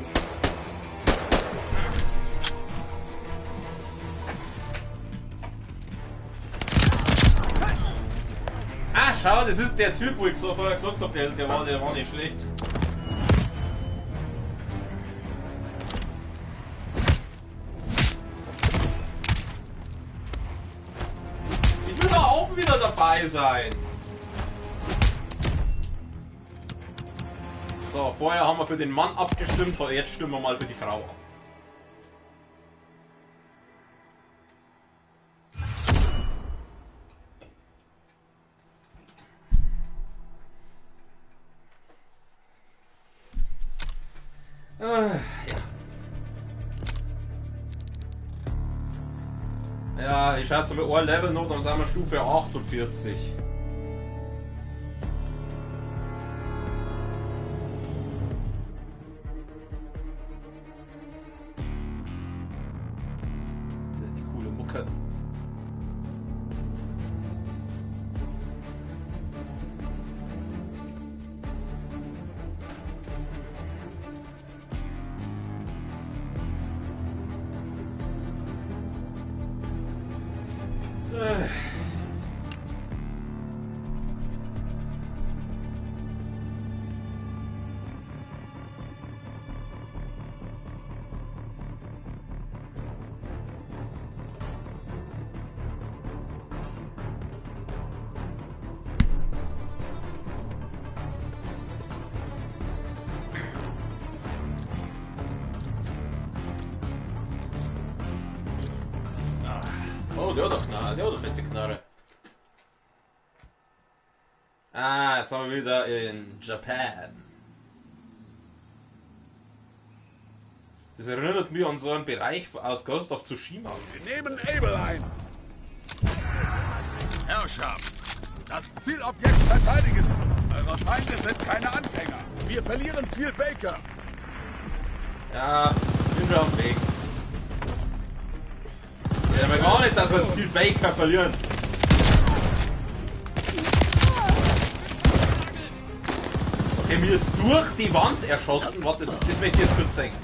Ah, schau, das ist der Typ, wo ich so vorher gesagt habe, der war nicht schlecht. Ich will doch auch wieder dabei sein. So, vorher haben wir für den Mann abgestimmt, jetzt stimmen wir mal für die Frau ab. Ja, ich schätze mit ein Level noch, dann sind wir Stufe 48. Die coole Mucke. Oh, der hat eine Knarre, der hat eine fette Knarre. Ah, jetzt haben wir wieder in Japan. Das erinnert mich an so einen Bereich aus Ghost of Tsushima. Wir nehmen Able ein. Herrschaft, das Zielobjekt verteidigen. Eure Feinde sind keine Anfänger. Wir verlieren Ziel Baker. Ja, bin schon am Weg. Ja, aber gar nicht, dass wir das Ziel Baker verlieren. Okay, mir jetzt durch die Wand erschossen. Warte, das möchte ich jetzt kurz zeigen.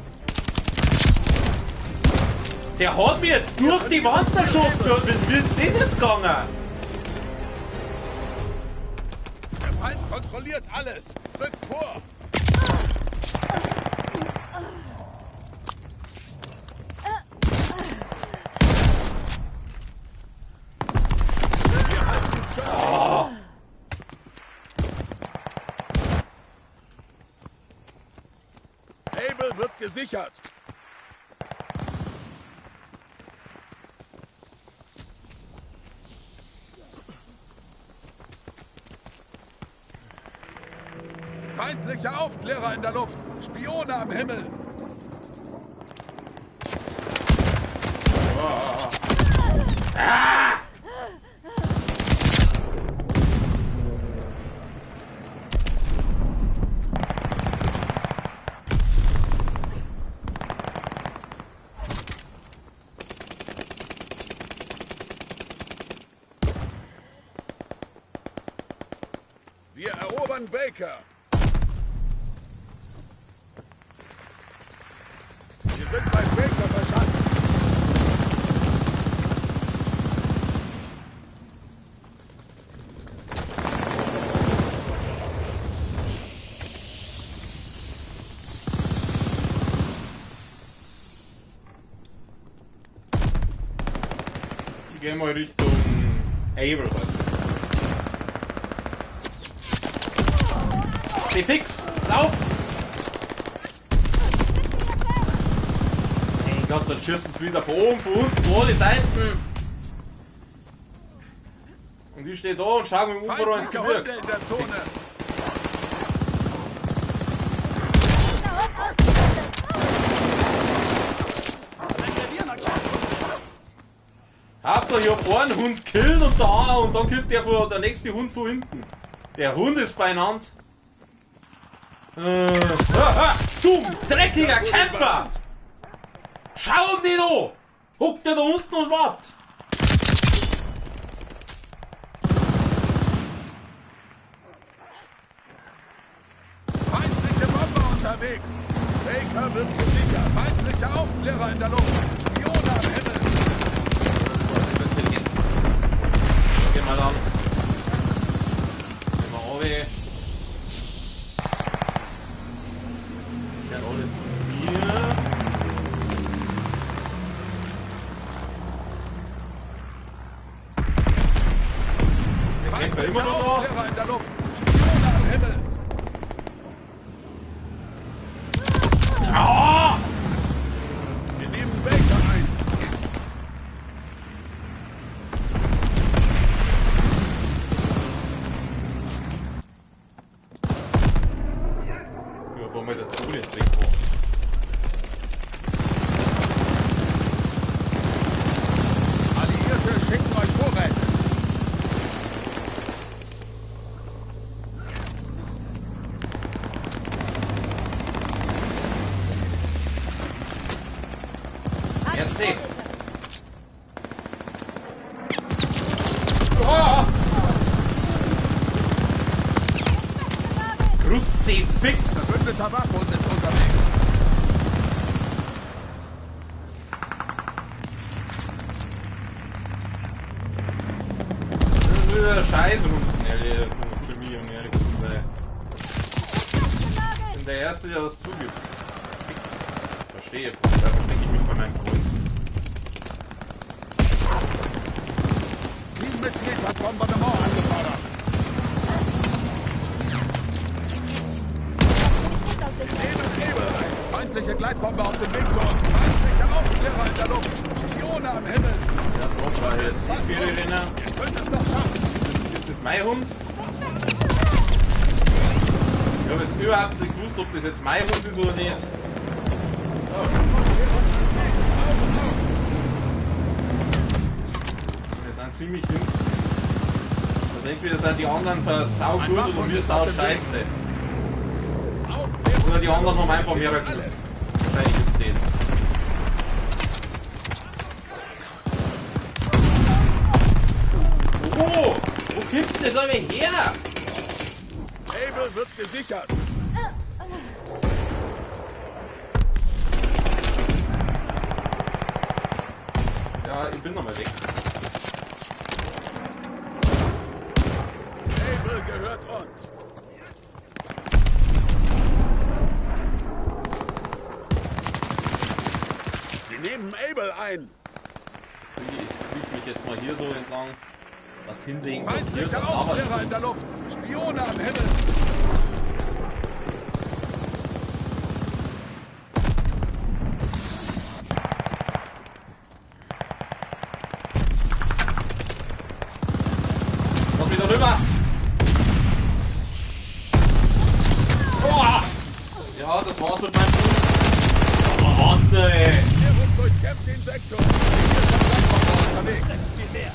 Der hat mir jetzt durch die Wand erschossen. Wie ist das jetzt gegangen? Der Feind kontrolliert alles. Rückt vor. gesichert. Feindliche Aufklärer in der Luft. Spione am Himmel. Ah! Wir erobern Baker. Wir sind bei Baker verschanzt. Ich gehe mal Richtung Able, was ist das? Steh fix! Lauf! Mein Gott, dann schießt es wieder von oben, von unten, von alle Seiten! Und ich stehe da und schaue mit dem Ufer ins Feindliche Gebirge. Hunde in der Zone. Fix. Hauptsache ich hab einen Hund killt und dann killt der nächste Hund von hinten. Der Hund ist beieinander. Du dreckiger Camper! Schau ihn nicht an! Huckt der da unten und wart! Feindliche Bomber unterwegs. Baker wird gesichert. Feindliche Aufklärer in der Luft. Spione am Himmel. Intelligent. Geh mal an. Geh mal runter. Gehen alle zu mir. Der Camper immer noch da. Aufklärer in der Luft. Spione am Himmel. Ah! Wir nehmen Baker ein. Ja, wo mal der Ton jetzt weg war. Alliierte schicken euch Vorräte. Merci. Oh! Kruzifix! Verbündeter Wachhund ist unterwegs. Das ist wieder der Scheiß unten, ehrlich, für mich, um ehrlich zu sein. Ich bin der Erste, der das zugibt. Verstehe, da verstecke ich mich bei meinem Freund. Teammitglied hat Bombardement angefordert. Nebel ein. Feindliche Gleitbombe auf dem Weg zu uns. Feindliche Aufklärer in der Luft. Spione am Himmel. Der Druck war jetzt die Vierrenner. Ihr könnt es noch schaffen. Ist das mein Hund? Ich habe jetzt überhaupt nicht gewusst, ob das jetzt mein Hund ist oder nicht. Oh. Wir sind ziemlich hinten. Also entweder sind die anderen versau gut oder wir sau scheiße. Oder die anderen haben einfach mehr Glück. Wahrscheinlich ist das. Oh! Wo kippt das aber her? Able wird gesichert. Ja, ich bin nochmal weg. Able gehört uns. Sie nehmen Able ein. Ich fliege mich jetzt mal hier so entlang. Was hinlegen wird. Feindliche Aufklärer in der Luft. Spione am Himmel. war's mit meinem Fuß. Oh, warte, ey. Regierung durchkämpft den Sektor. Wir sind unterwegs. Viel mehr.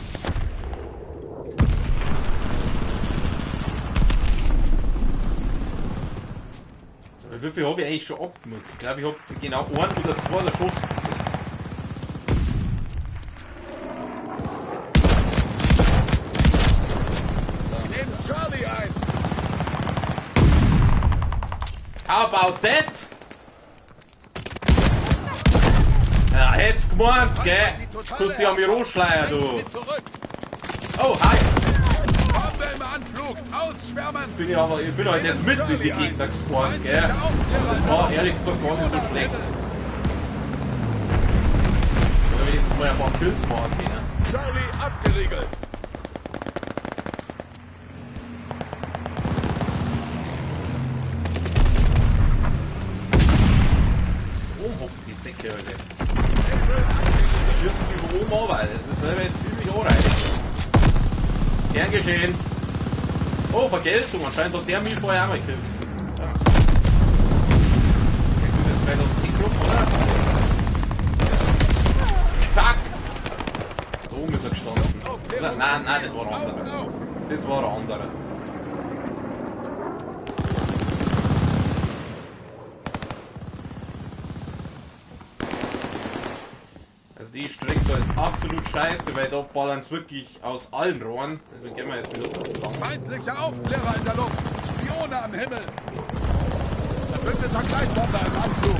So, wie viel habe ich eigentlich schon abgenutzt? Ich glaube, ich habe genau 1 oder 2 erschossen bis jetzt. Nehmen Charlie ein. How about that? Ja, hätt's gemeint, gell? Kannst dich an mich rausschleiern, du. Zurück. Oh, hi. Bombenanflug. Ausschwärmen. Ich bin halt jetzt mitten in die Gegner gespawnt, gell? Aber das war ehrlich gesagt gar nicht so schlecht. Oder wenigstens mal ein paar Kills machen können. Charlie abgeriegelt. Oben hocken die Säcke, Alter. Schießen über oben runter, das ist selber jetzt ziemlich anreichend. Gern geschehen. Oh, Vergeltung, anscheinend hat der mich vorher auch mal gekillt. Ja. Ich will das gleich aufs Eck rum, oder? Zack! Da oben ist er gestanden. Oder? Nein, das war der andere. Das war der andere. Also die Strecke da ist absolut scheiße, weil da ballern es wirklich aus allen Rohren. Also gehen wir jetzt wieder lang. Feindliche Aufklärer in der Luft. Spione am Himmel. Verbündeter Gleitbomber im Anflug.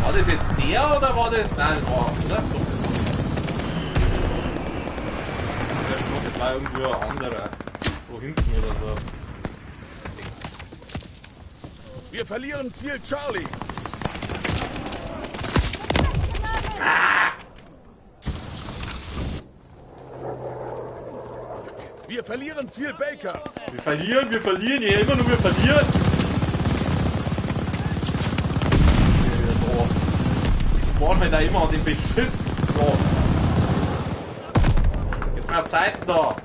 War das jetzt der oder war das? Nein, das war, oder? Doch, das war irgendwo ein anderer. Wo hinten oder so. Wir verlieren Ziel Charlie. Wir verlieren Ziel Baker. Wir verlieren, hier immer nur wir verlieren. Die spawnen halt da immer an den beschissensten Platz. Jetzt mal auf Zeiten da.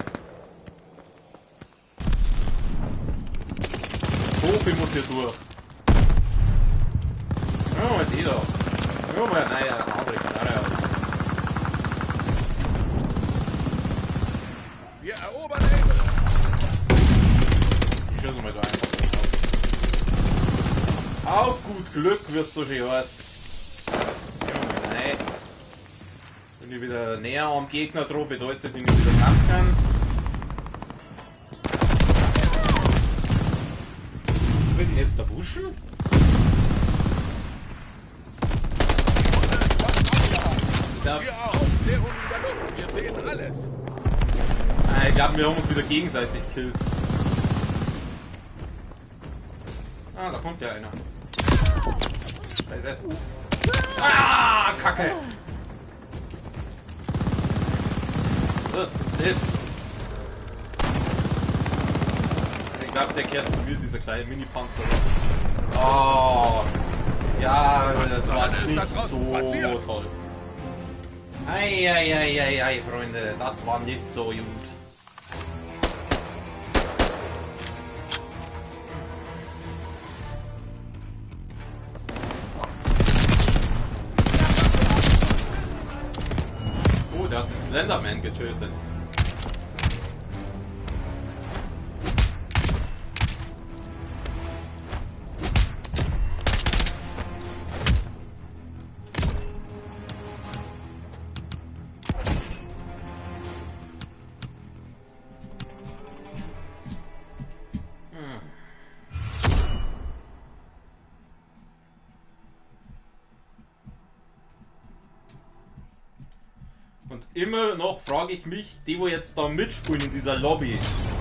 Profi muss hier durch. Ja, mal die da. Ja, mal eine andere Knarre aus. Wir erobern Able. Ich schieße mal da einfach drauf. Auf gut Glück, wie es so schön heißt. Ja, mal rein. Wenn ich wieder näher am Gegner drauf, bedeutet, ich nicht wieder kämpfen kann. Will ich jetzt da pushen? Wir Aufklärung in der Luft. Wir sehen alles. Ich glaube, wir haben uns wieder gegenseitig gekillt. Ah, da kommt ja einer. Scheiße. Ah, Kacke! So, das. Ich glaube, der kehrt zu mir, dieser kleine Mini-Panzer. Oh. Ja, das war jetzt nicht so toll. Ei, Freunde, das war nicht so gut. Oh, der hat den Slenderman getötet. Und immer noch frage ich mich, die wo jetzt da mitspielen in dieser Lobby,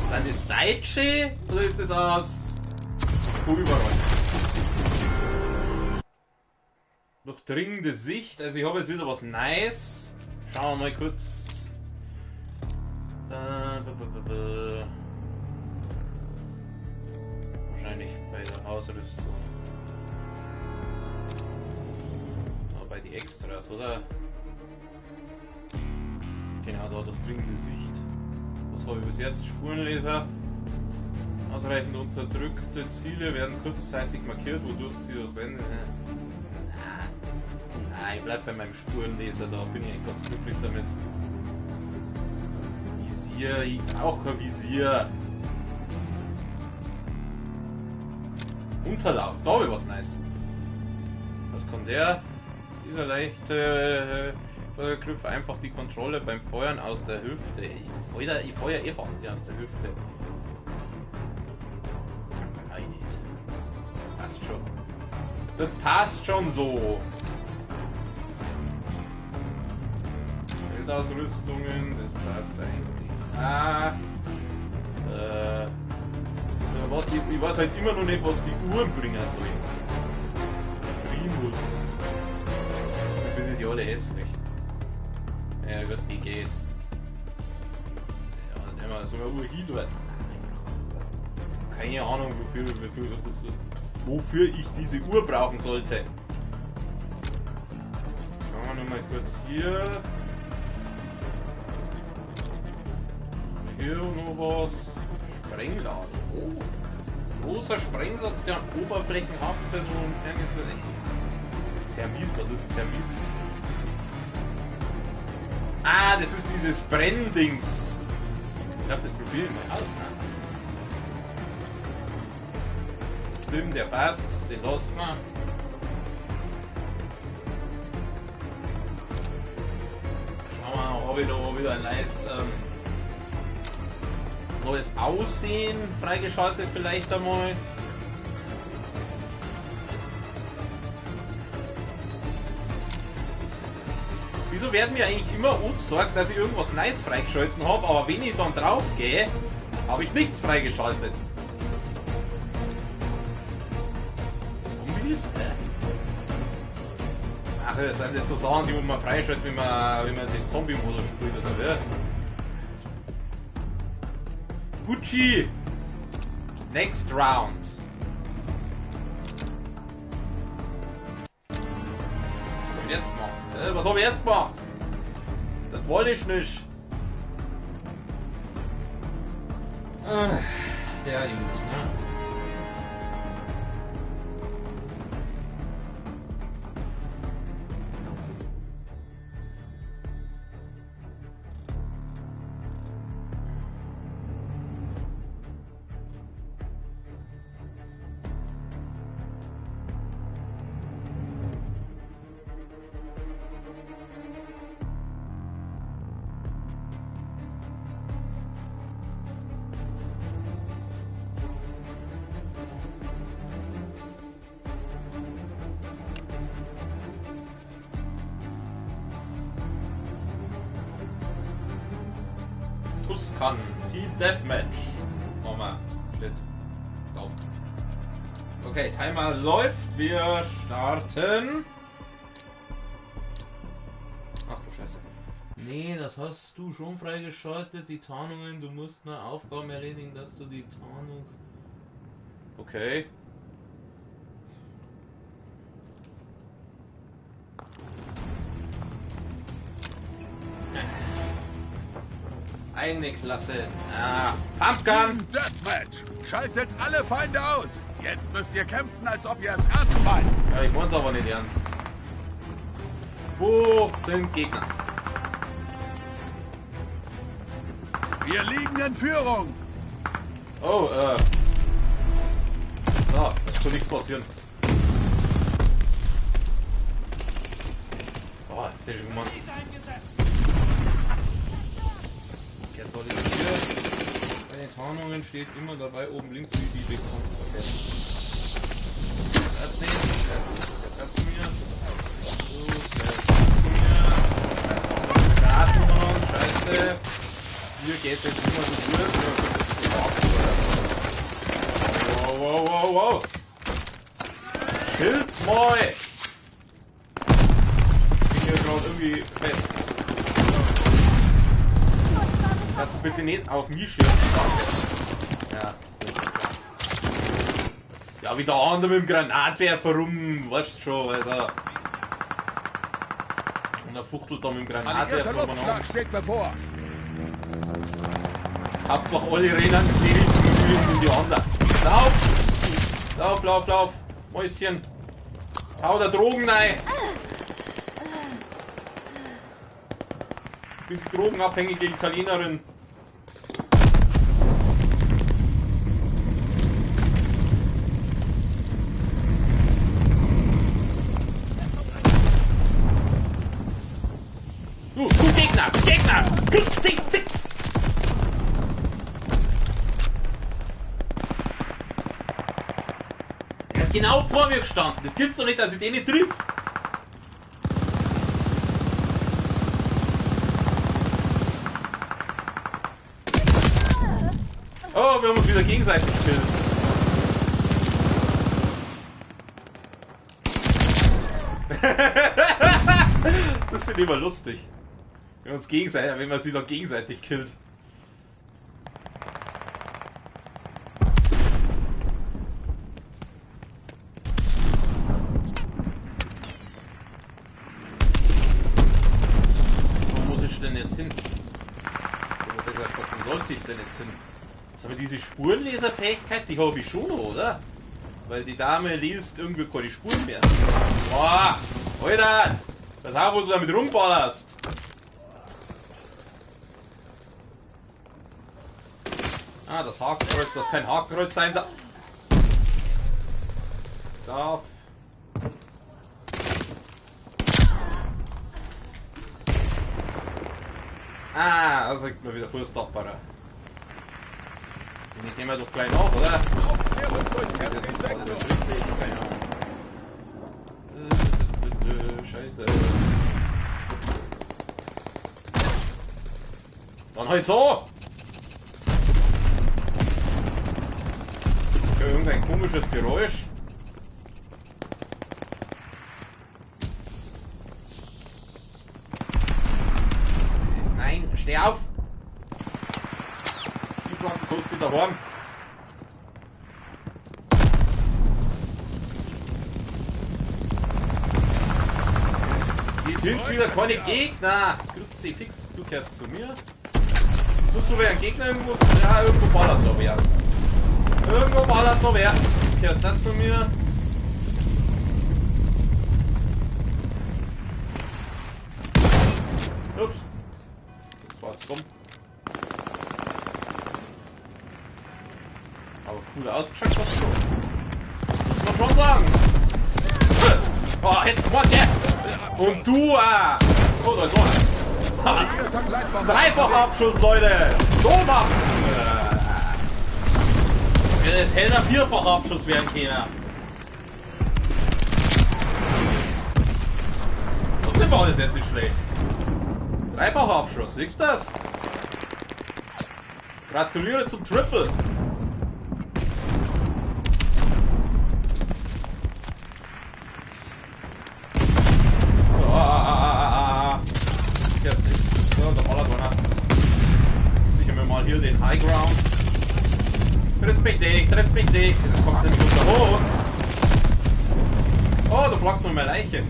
sind das Deutsche oder ist das aus überall? Durchdringende Sicht, also ich habe jetzt wieder was Nice. Schauen wir mal kurz. Wahrscheinlich bei der Ausrüstung. Aber bei die Extras, oder? Genau, da durchdringende Sicht. Was habe ich bis jetzt? Spurenleser. Ausreichend unterdrückte Ziele werden kurzzeitig markiert, wodurch sie auch wenn. Ich bleib bei meinem Spurenleser, da bin ich ganz glücklich damit. Visier, ich brauche kein Visier. Unterlauf, da habe ich was nice. Was kann der? Dieser leichte Feuergriff einfach die Kontrolle beim Feuern aus der Hüfte. Ich feuer eh fast aus der Hüfte. Nein, nicht. Passt schon. Das passt schon so. Feldausrüstungen, das passt eigentlich. Ich weiß halt immer noch nicht, was die Uhren bringen sollen. Primus. Das sind die alle hässlich. Ja gut, die geht. Ja, dann nehmen wir so eine Uhr hier dort. Keine Ahnung, wofür ich diese Uhr brauchen sollte. Schauen wir nochmal kurz hier. Hier noch was. Sprengladen. Oh. Großer Sprengsatz, der an Oberflächen haftet und Thermit, was ist ein Thermit? Ah, das ist dieses Brenndings. Ich glaube, das probiere ich mal aus. Ne? Stimmt, der passt, den lassen wir. Schauen wir mal, ob ich da wieder ein nice neues Aussehen freigeschaltet vielleicht einmal. Was ist das eigentlich? Wieso werden mir eigentlich immer angezeigt, dass ich irgendwas nice freigeschalten habe, aber wenn ich dann drauf gehe, habe ich nichts freigeschaltet. Zombies? Ach, das sind das so Sachen, die man freischaltet, wenn man den Zombie-Modus spielt, oder wer? Gucci! Next round. Was habe ich jetzt gemacht? Was habe ich jetzt gemacht? Das wollte ich nicht. Ja, gut, ne? Tuscan, Team Deathmatch. Nochmal, steht da. Okay, Timer läuft. Wir starten. Ach du Scheiße. Nee, das hast du schon freigeschaltet. Die Tarnungen, du musst mal Aufgaben erledigen, dass du die Tarnungs... Okay. Eigene Klasse. Ah, Pumpgun! Deathmatch! Schaltet alle Feinde aus! Jetzt müsst ihr kämpfen, als ob ihr es ernst meint! Ja, ich mein's aber nicht ernst. Wo sind Gegner? Wir liegen in Führung! Oh, na, das kann nichts passieren. Oh, das ist ja schon gemacht. Bei den Tarnungen steht immer dabei oben links, wie die bekommst. Okay. Das sehen, das zu mir. So, das zu mir. Daten noch, scheiße. Hier geht es jetzt immer so durch. Wow, wow, wow, wow. Schild's mal! Ich bin hier gerade irgendwie fest. Dass du bitte nicht auf mich schießt. Ja. Ja, wie der andere mit dem Granatwerfer rum, weißt schon, also. Und er fuchtelt da mit dem Granatwerfer Luftschlag steht bevor. Hauptsache alle rennen in die Richtung. hinten in die Wander. Lauf! Lauf, lauf, lauf! Mäuschen! Hau da Drogen rein! Ich bin die drogenabhängige Italienerin. Du Gegner! Gegner! Er ist genau vor mir gestanden. Das gibt's doch nicht, dass ich den nicht triff. Oh, wir haben uns wieder gegenseitig gekillt. Das finde ich immer lustig. Wenn man sich doch gegenseitig killt. Wo muss ich denn jetzt hin? Oder besser gesagt, wo soll ich denn jetzt hin? Jetzt haben wir diese Spurenleserfähigkeit, die habe ich schon, oder? Weil die Dame liest irgendwie keine Spuren mehr. Boah! Alter! Pass auf, wo du damit rumballerst! Ah, das Hakenkreuz, das kann Hakenkreuz sein, darf. Ah, also gibt mir wieder Fußtapperer. Den nehmen wir doch gleich nach, oder? Das ist jetzt richtig, keine Ahnung. Scheiße. Dann halt so! Ich höre irgendein komisches Geräusch. Nein, steh auf! Die Flanken kostet daheim. Die sind wieder keine Gegner! Grüezi fix, du kehrst zu mir. So zu wer ein Gegner irgendwo? Ja, irgendwo ballert da wer. Irgendwo ballert noch wer. Kehrst dann zu mir. Ups. Das war's rum. Aber cool ausgeschaut hast du. Muss man schon sagen. Oh, jetzt mal der. Und du, oh, da ist noch einer. Dreifachabschuss, Leute. So machen. Das hält ein Vierfachabschuss werden keiner. Das war alles jetzt nicht schlecht. Dreifachabschuss, siehst du das? Gratuliere zum Triple. So, da ballert einer. Sichern wir mal hier den High Ground. Trifft mich nicht. Das kommt nämlich unter Hund. Oh, da flackt noch meine Leiche.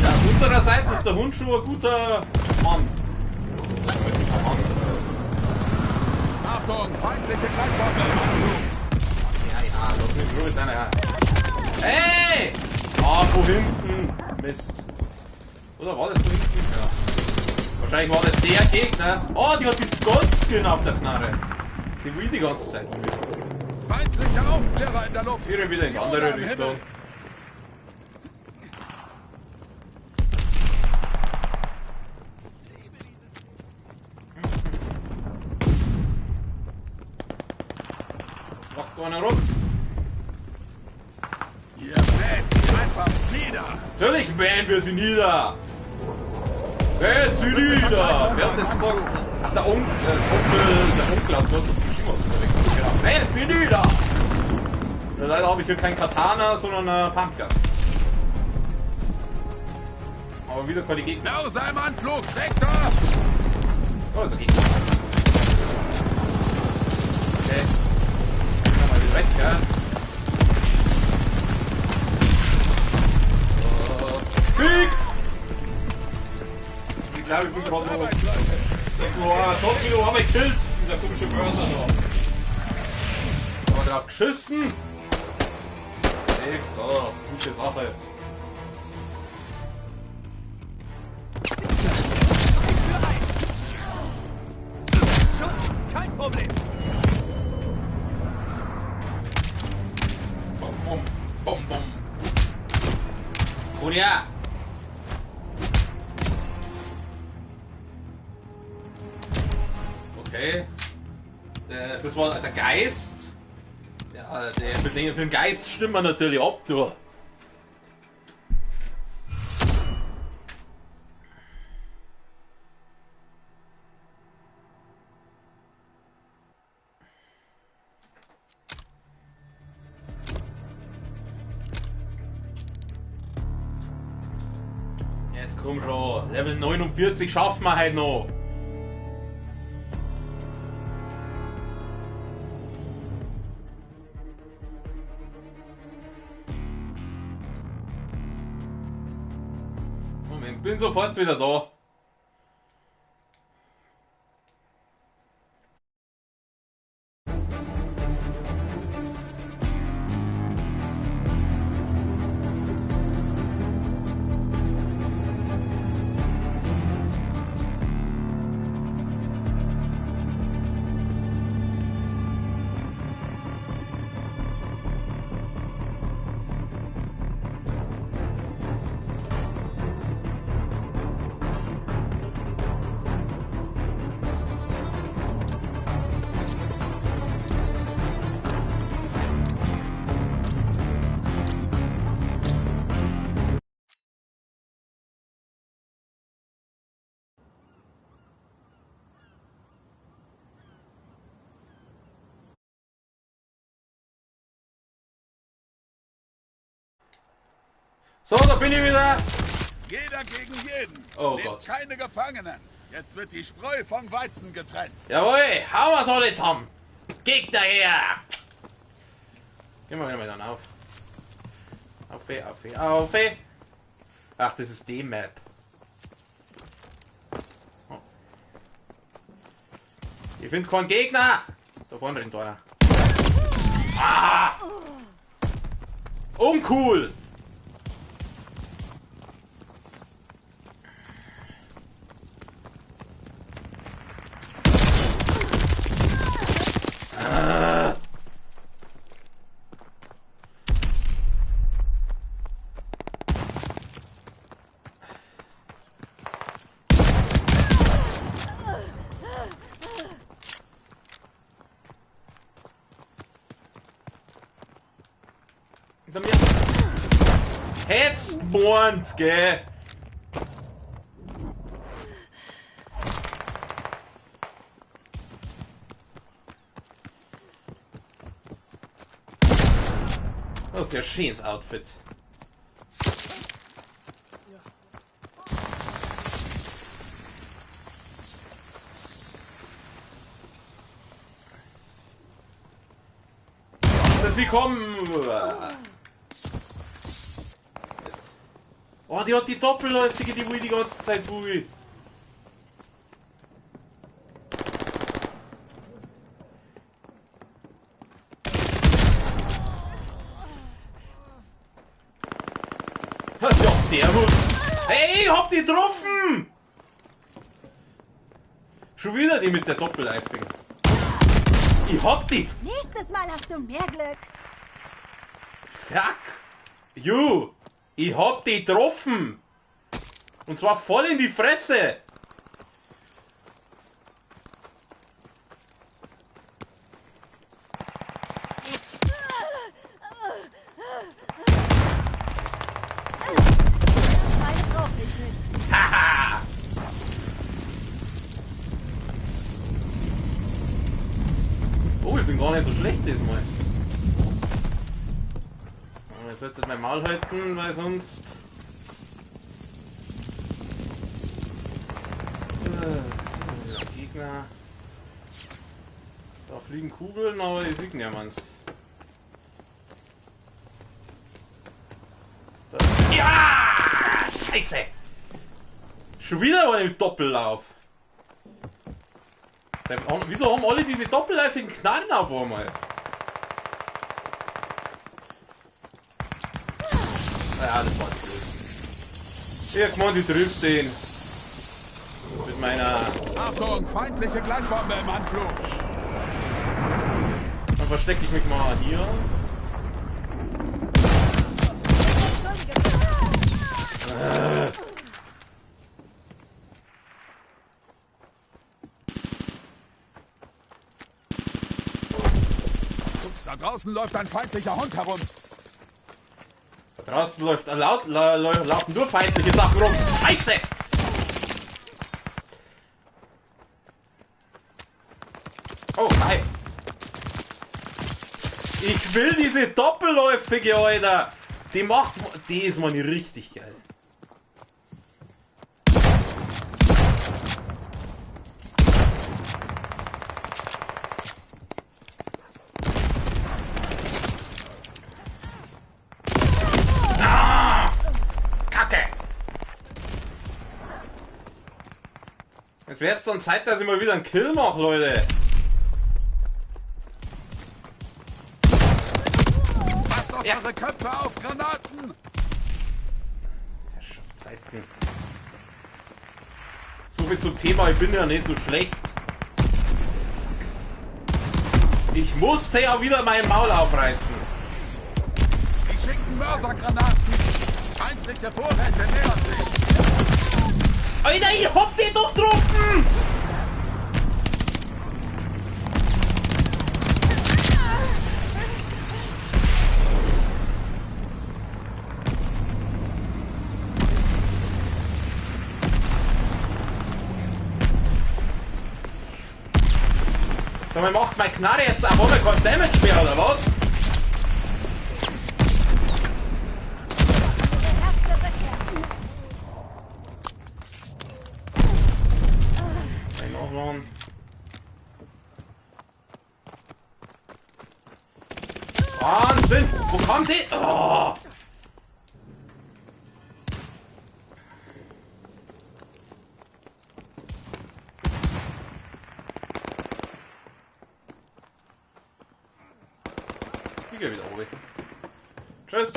Ja, unsererseits ist der Hund schon ein guter Mann. Achtung, feindliche Gleitbombe im Anflug. Ja, lass mich in Ruhe mit deiner. Hey! Ah, wo hinten? Mist. Oder war das da hinten? Ja. Wahrscheinlich war das der Gegner. Oh, die hat diesen Goldskin auf der Knarre. Die will die ganze Zeit mit. Feindliche Aufklärer in der Luft. Hier wieder in die andere Richtung. Flackt einer rum. Ihr mäht sie einfach nieder. Natürlich mähen wir sie nieder. Mäht sie nieder. Wer hat das gesagt? Ach, der Onkel aus Ghost of Tsushima unterwegs. Genau. Mäht sie nieder. Leider habe ich hier kein Katana, sondern eine Pumpgun. Aber wieder keine Gegner. Börse im Anflug, Sektor! Oh, ist ein Gegner. Okay. Gehen wir mal wieder weg, ja. glaube, ich bin gerade so. So viele haben wir gekillt, dieser komische Börser da. Haben wir drauf geschissen? Nix, da, gute Sache. Schuss, kein Problem. Bom, bom, bom, bom. Julia! Okay. Das war der Geist. Ja, für den Geist stimmt man natürlich ab, du. Jetzt komm schon, Level 49 schaffen wir halt noch. Moment, bin sofort wieder da. So, da bin ich wieder. Jeder gegen jeden. Oh Nehmt Gott. keine Gefangenen. Jetzt wird die Spreu vom Weizen getrennt. Jawohl, hauen wir's alle zusammen. Gegner her. Gehen wir wieder mal dann auf. Auf. Ach, das ist die Map. Oh. Ich finde keinen Gegner. Da vorne rennt einer. Ah! Uncool. Hinter mir. Hetzbond, gell? Das ist ja schönes Outfit. Sie kommen! Oh, die hat die Doppelläufige, die will die ganze Zeit will. Ja, servus! Hey, ich hab die getroffen! Schon wieder die mit der Doppelläufigen. Ich hab die! Nächstes Mal hast du mehr Glück. Fuck! You! Ich hab die getroffen! Und zwar voll in die Fresse! Meine brauche ich nicht. Haha! Oh, ich bin gar nicht so schlecht diesmal. Aber ich sollte mein Maul halten, weil sonst... Gegner... Da fliegen Kugeln, aber die sieht niemand's. Ja! Scheiße! Schon wieder mal im Doppellauf. Wieso haben alle diese doppelläufigen Knarren auf einmal? Ja, das war blöd. Ich meine, die trifft den. Mit meiner... Achtung, feindliche Gleitbombe im Anflug. Dann verstecke ich mich mal hier. Da draußen läuft ein feindlicher Hund herum. Da draußen laufen nur feindliche Sachen rum. Scheiße! Oh, hi. Ich will diese doppelläufige, Alter. Die ist mal nicht richtig geil. Es wäre jetzt dann Zeit, dass ich mal wieder einen Kill mache, Leute. Passt auf eure Köpfe auf, Granaten! Herrschaftszeiten. So viel zum Thema, ich bin ja nicht so schlecht. Ich musste ja wieder mein Maul aufreißen. Die schicken Mörsergranaten. Feindliche Vorräte nähern sich. Alter, ich hab den doch getroffen! So, man macht meine Knarre jetzt auch ohne kein Damage mehr, oder was? Wahnsinn! Wo kommt die? Oh. Ich gehe wieder oben. Tschüss!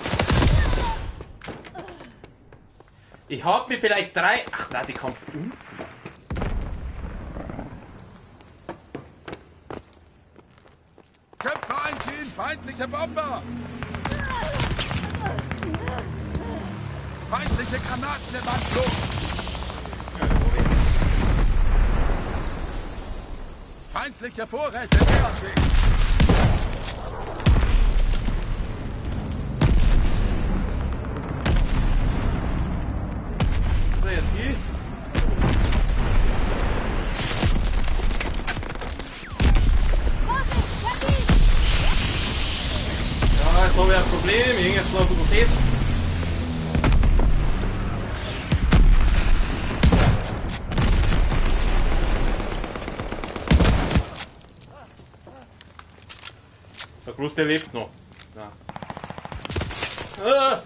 Ich hab mir vielleicht 3... Ach nein, die kommt von unten. Köpfe einziehen, feindliche Bomber! Feindliche Granaten im Anflug! Feindliche Vorräte nähern sich! Ist er jetzt hier? Ja, jetzt haben wir ein Problem. Wir hängen jetzt noch ein bisschen fest. So groß, der lebt noch. Ja. Ah.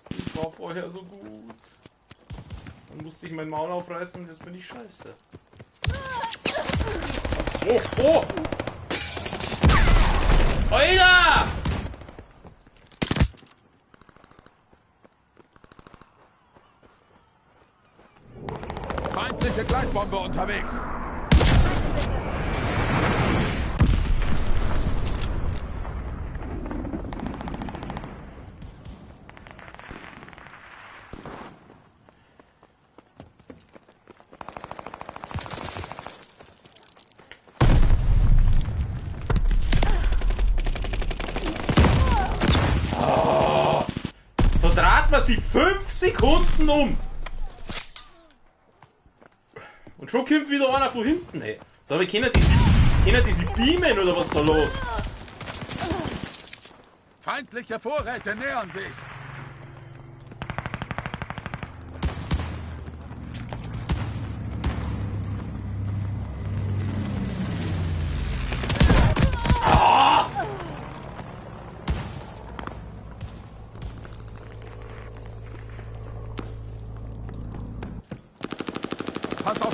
Ich war vorher so gut. Dann musste ich mein Maul aufreißen und jetzt bin ich scheiße. Oh, oh! Alter! Feindliche Gleitbombe unterwegs! Da dreht man sich 5 Sekunden um. Und schon kommt wieder einer von hinten, ey. So, aber können die sich beamen oder was da los? Feindliche Vorräte nähern sich!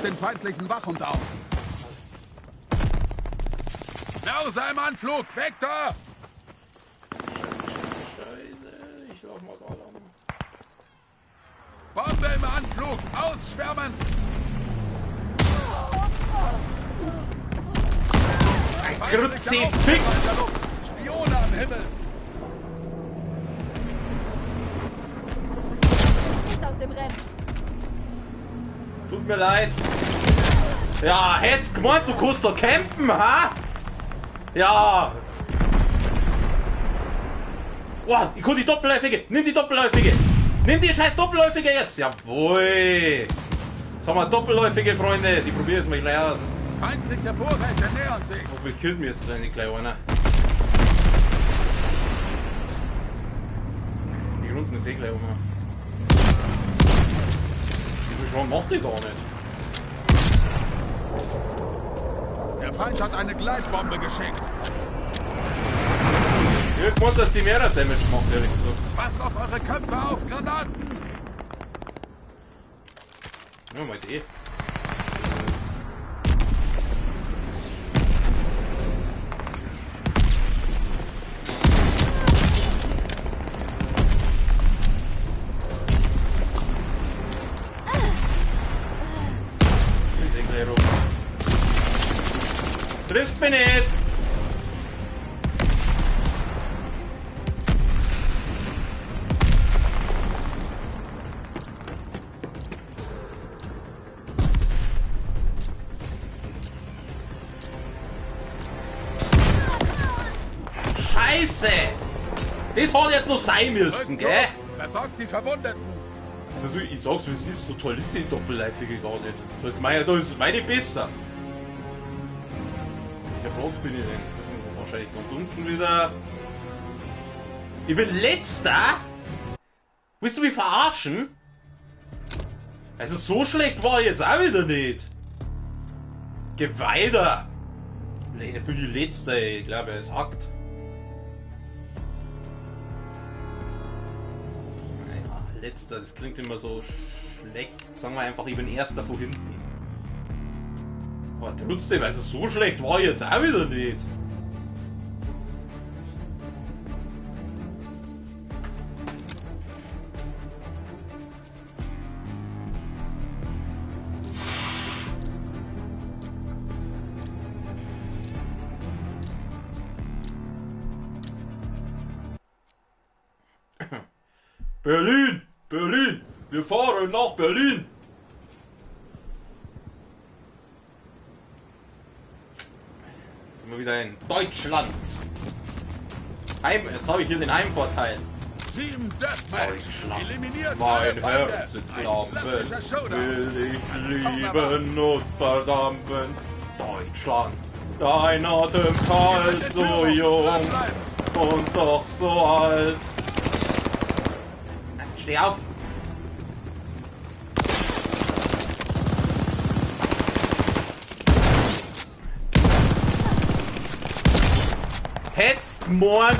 den feindlichen Wachhund auf. Mörser im Anflug! Weg da! Scheiße, ich lauf mal da lang. Bombe im Anflug! Ausschwärmen! Kruzifix! Spione am Himmel! Nicht aus dem Rennen. Tut mir leid. Ja, hätt's gemeint, du kannst doch campen, ha? Ja. Boah, ich kann die Doppelläufige. Nimm die Doppelläufige. Nimm die scheiß Doppelläufige jetzt. Jawohl. Jetzt haben wir Doppelläufige, Freunde. Die probieren jetzt mal gleich aus. Feindliche Vorräte nähern sich. Hoffentlich killt mir jetzt gleich einer. Hier unten ist eh gleich einer. Wie viel Schaden macht die gar nicht? Der Feind hat eine Gleitbombe geschickt. Ich hab gemeint, dass die mehr Damage macht, ehrlich gesagt. Passt auf eure Köpfe auf, Granaten! Ja, mal die. Ist eh gleich rum. Trifft mich nicht! Scheiße! Das hat jetzt noch sein müssen, gell? Versorgt die Verwundeten! Also du, ich sag's wie es ist, so toll ist die Doppelläufige gar nicht. Da ist meine besser. Welcher Platz bin ich denn? Wahrscheinlich ganz unten wieder. Ich bin letzter? Willst du mich verarschen? Also so schlecht war ich jetzt auch wieder nicht. Geh weiter! Ich bin die letzte, ey. Ich glaube, es hackt. Letzter, das klingt immer so schlecht. Sagen wir einfach, ich bin erster von hinten. Aber trotzdem, also so schlecht war ich jetzt auch wieder nicht. Berlin! Berlin! Wir fahren nach Berlin! Jetzt sind wir wieder in Deutschland. Jetzt habe ich hier den Heimvorteil. Team Deathmatch! Deutschland, Eliminiert mein alle Feinde. Herz in Ein Flammen, klassischer Showdown. will ich lieben und verdammen. Deutschland, dein Atem kalt, so jung und doch so alt. Steh auf! Hetzt, Mord!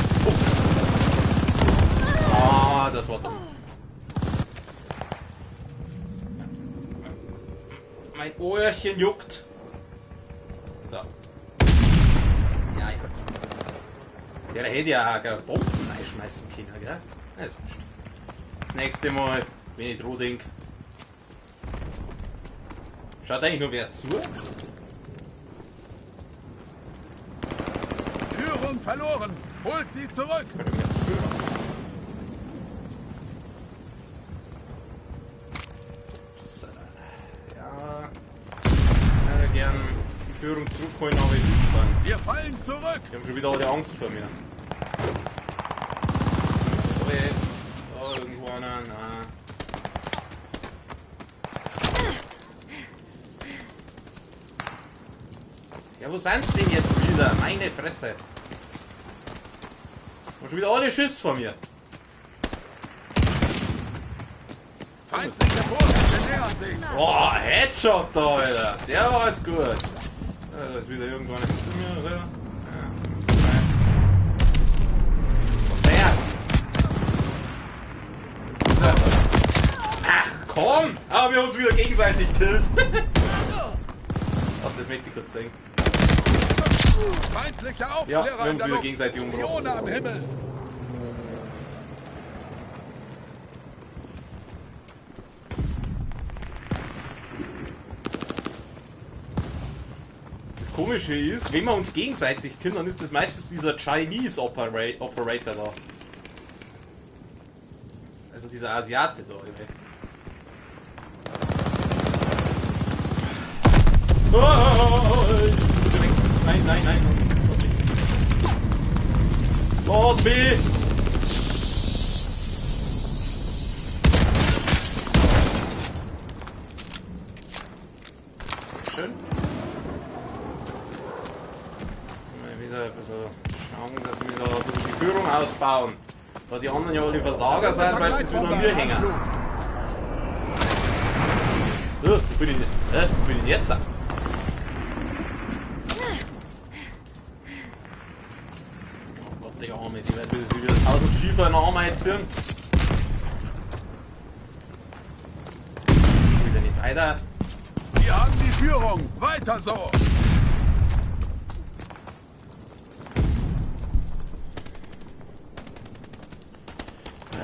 Ah, das war dumm. Mein Ohrchen juckt. So. Ja, ja. Der hätte ja auch Bomben reinschmeißen können, gell? Ja, ist wurscht. Das nächste Mal, wenn ich dran denke. Schaut eigentlich nur wer zu? Führung verloren! Holt sie zurück! Kann ich jetzt führen? Upsala. Ja. Ich hätte gern die Führung zurückholen, aber ich nicht dann. Wir fallen zurück! Die haben schon wieder alle Angst vor mir. Oh, irgendwo einer, na. Ja, wo sind sie denn jetzt wieder? Meine Fresse. Haben schon wieder alle Schiss vor mir. Feindliche Vorräte nähern sich! Boah, Headshot da, Alter. Der war jetzt gut. Ja, da ist wieder irgendwo eine hinter mir, oder? Ja. Ach komm! Aber wir haben uns wieder gegenseitig killt. das möchte ich kurz sagen. Feindliche Aufklärer Ja, wir haben in der wieder Luft. gegenseitig umgebracht. Spione am Himmel. Das Komische ist, wenn wir uns gegenseitig kennen, dann ist das meistens dieser Chinese Operator da. Also dieser Asiate da. Nein, nein, nein. Lass mich! Schön. Mal wieder ein bisschen schauen, dass wir da ein bisschen die Führung ausbauen. Da die anderen ja alle Versager sind, weil das wieder an mir hängen. Wo bin ich jetzt? Oh Gott, Digga, Arme, die werden wieder 1000 Schiefer in den Arm einziehen. Jetzt wieder nicht weiter. Wir haben die Führung. Weiter so.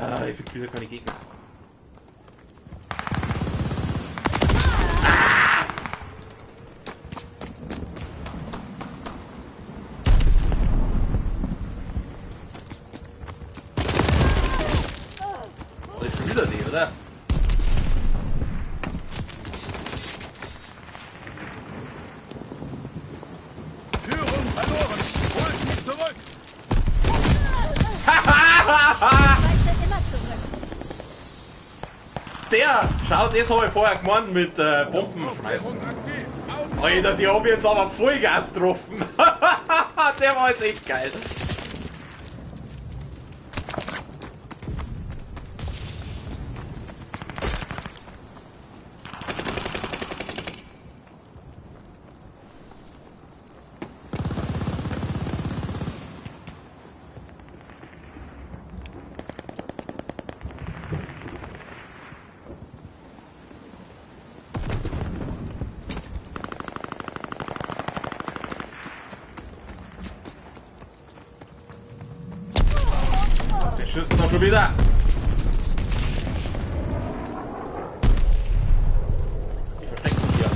Ja, ich krieg wieder keine Gegner. Das ist schon wieder die, oder? Führung verloren. Holt sie zurück. Weiße immer zurück. Der! Schaut, das habe ich vorher gemeint mit Bomben schmeißen. Führung aktiv. Augen Alter, die habe ich jetzt aber Vollgas getroffen. Der war jetzt echt geil. Der schießt doch schon wieder. Ich verstecke mich hier.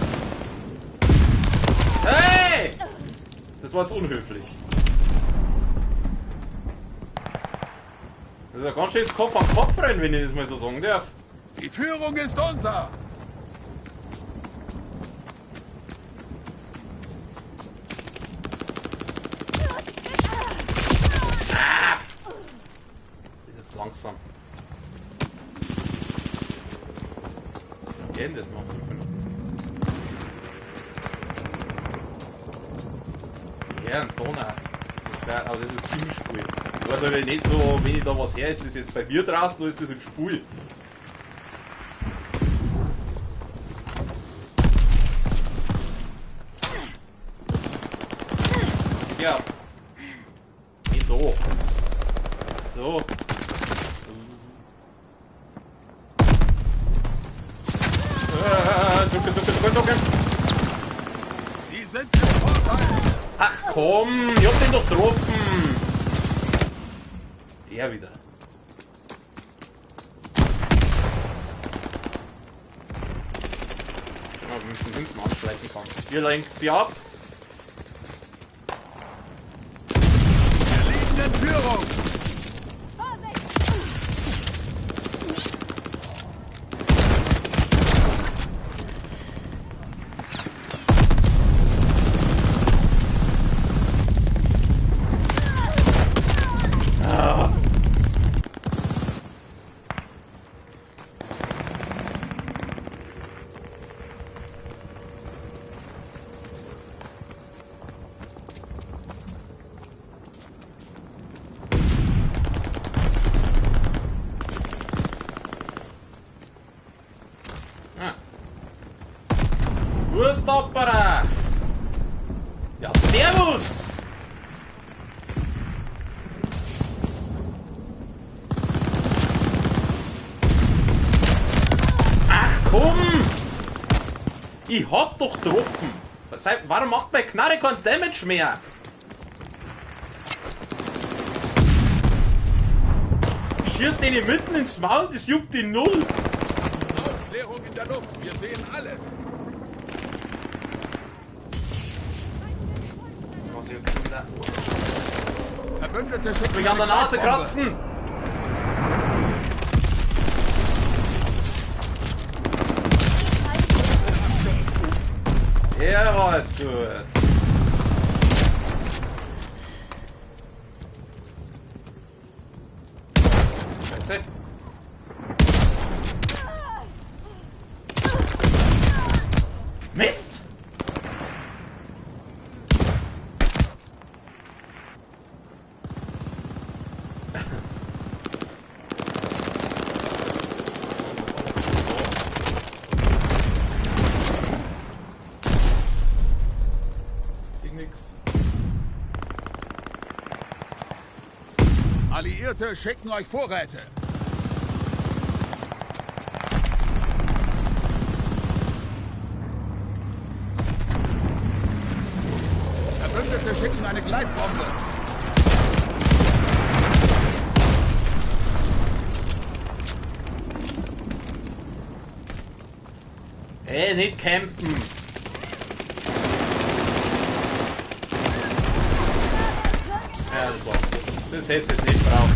Hey! Das war jetzt unhöflich. Das ist ja ganz schön ins Kopf an Kopf rennen, wenn ich das mal so sagen darf. Die Führung ist unser. Ist jetzt langsam. Gehen das noch? Ja, ein Donner. Das ist geil, aber das ist im Spiel. Ich weiß aber nicht so, wenn ich da was her, ist das jetzt bei mir draußen oder ist das im Spiel? Ja. Nicht so. So. Ducken. Sie sind im Vorteil. Ach komm, ich hab den doch getroffen. Er wieder. Schau mal, wie man von hinten anschleichen kann. Ihr lenkt sie ab. Wir liegen in Führung. Vorsicht! Wurstopera! Ja, servus! Ach komm! Ich hab doch getroffen! Warum macht meine Knarre kein Damage mehr? Schießt den mitten ins Maul, das juckt die null. Aufklärung in der Luft, wir sehen alles. Verbündete schicken Mich an der Nase kratzen. Ja, war jetzt gut. Scheiße. Mist! Alliierte schicken euch Vorräte. Verbündete schicken eine Gleitbombe. Nicht campen. Ja, das war's. Das hätte es jetzt nicht braucht.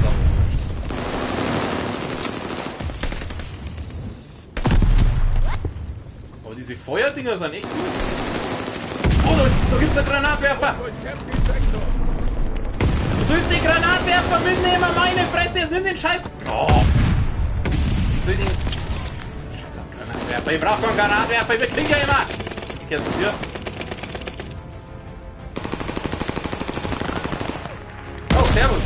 Aber diese Feuerdinger sind echt gut. Oh, da gibt's einen Granatwerfer. Du sollst den Granatwerfer mitnehmen, meine Fresse, sind den Scheiß. Oh. Ich soll den... Scheiß Granatwerfer, ich brauch keinen Granatwerfer, wir kriegen ja immer. Ich geh zu dir. Oh, servus.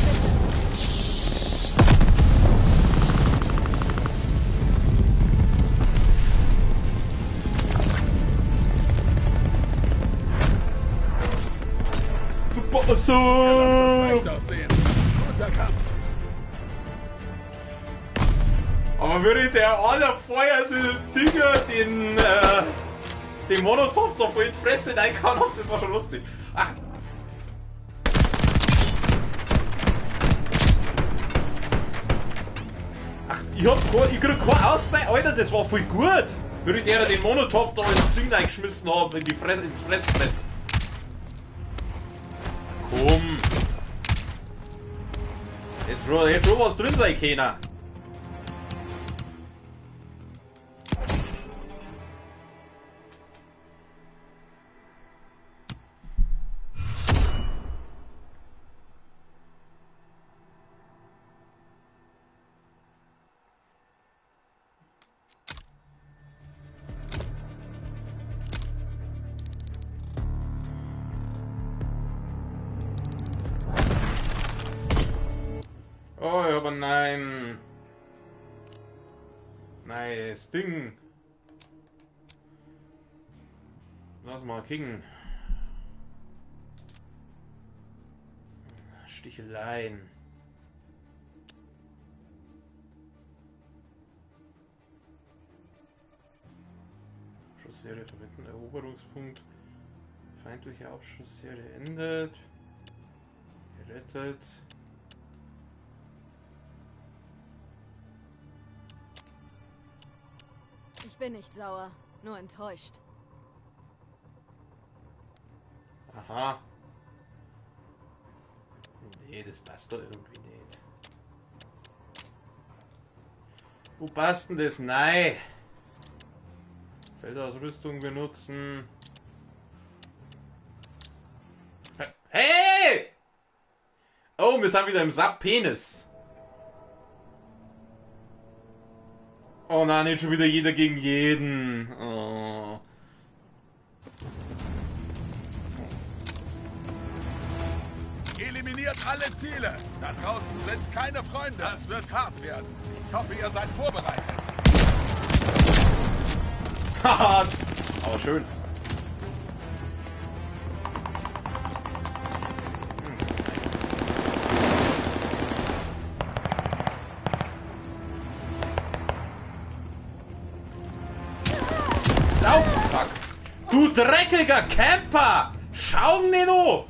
Super, so. Guter Kampf. Aber würde der allerfeuerte Dinger den Molotov da voll in die Fresse reinkauen, das war schon lustig. Ach. Ich krieg keine Auszeit, Alter, das war voll gut. Würde der den Molotov da ins Ding reingeschmissen haben, ins Fressbrett. Komm. Jetzt schon was drin sein, keiner. Oh, aber nein. Nice Ding. Lass mal kicken. Sticheleien. Schussserie verwenden. Eroberungspunkt. Feindliche Abschussserie endet. Gerettet. Ich bin nicht sauer, nur enttäuscht. Aha. Nee, das passt doch irgendwie nicht. Wo passt denn das? Nein. Feldausrüstung benutzen. Hey! Oh, wir sind wieder im Sub-Penis. Oh nein, nicht schon wieder jeder gegen jeden. Oh. Eliminiert alle Ziele. Da draußen sind keine Freunde. Das wird hart werden. Ich hoffe, ihr seid vorbereitet. Haha, aber schön. Du Du dreckiger Camper! Schau nicht an!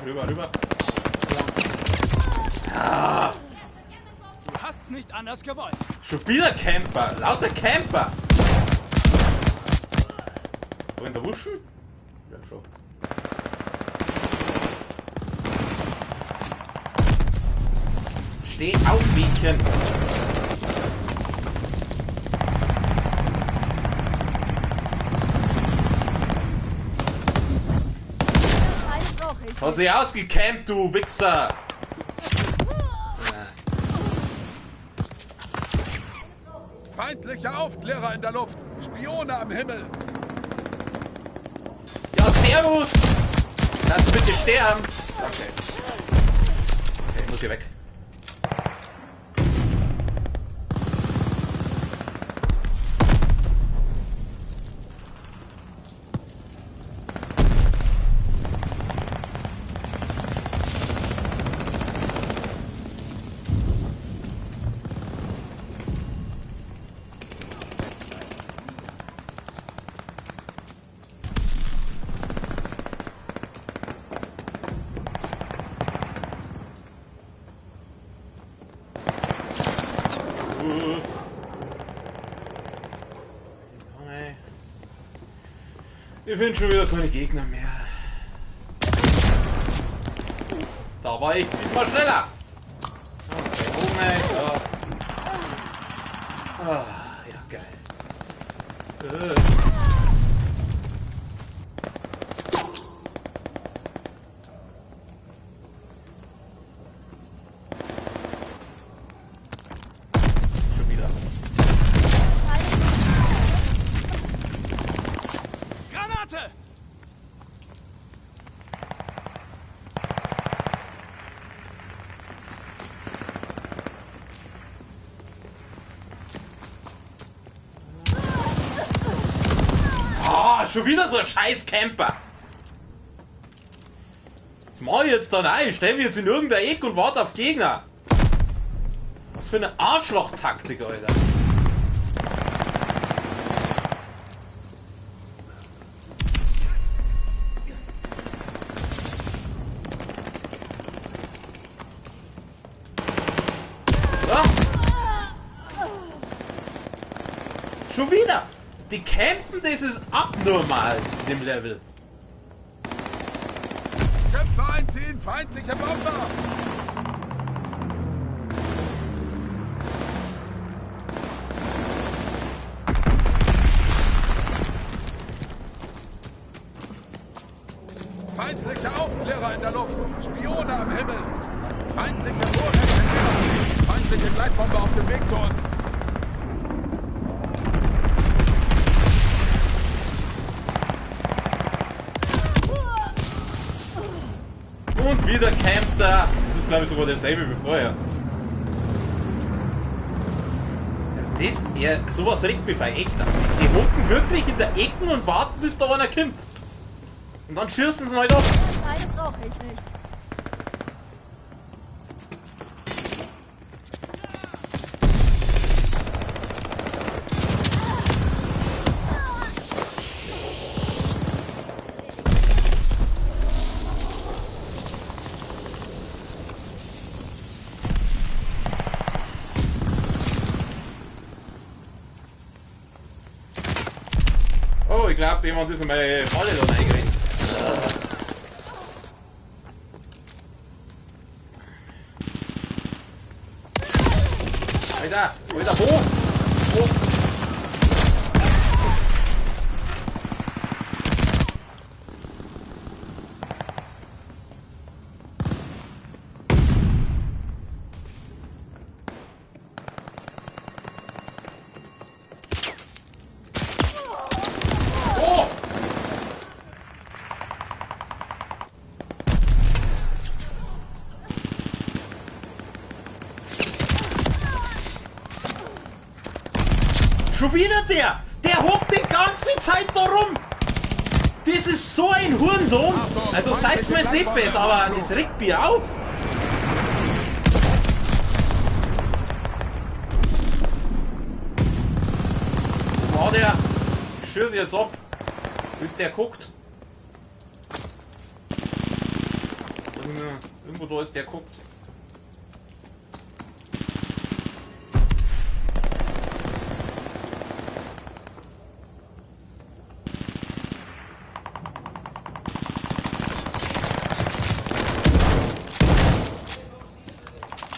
Rüber. Ah. Du hast's nicht anders gewollt. Schon wieder Camper! Lauter Camper! Wollen wir wuschen? Ja, schon. Steh auf, Mädchen! Hat sich ausgecampt, du Wichser! Feindliche Aufklärer in der Luft! Spione am Himmel! Ja, servus! Lass bitte sterben! Okay. Okay, ich muss hier weg. Wir finden schon wieder keine Gegner mehr. Da war ich diesmal schneller. Oh, ah, ja, geil. Schon wieder. Granate! Ah, schon wieder so ein scheiß Camper. Was mach ich jetzt da rein? Ich stell mich jetzt in irgendein Eck und warte auf Gegner. Was für eine Arschloch-Taktik, Alter. Schon wieder! Die campen, das ist abnormal in dem Level. Kämpfer einziehen, feindliche Bomber! Feindliche Aufklärer in der Luft! Spione am Himmel! Feindliche Vorräte! Feindliche Gleitbomber auf dem Weg zu uns! Und wieder campt da. Das ist, glaube ich, sogar derselbe wie vorher. Also sowas regt mich echt an. Die hocken wirklich in der Ecken und warten, bis da einer kommt. Und dann schießen sie halt ab. Eine brauche ich nicht. Oh, ich glaube, jemand ist in meine Falle da reingerannt. Alter, Alter, hoch! Hoch! Schon wieder der! Der hockt die ganze Zeit da rum! Das ist so ein Hurensohn! Also seid mir Seppes, aber das regt mich auf! der schießt jetzt ab, bis der guckt. Irgendwo da ist der guckt.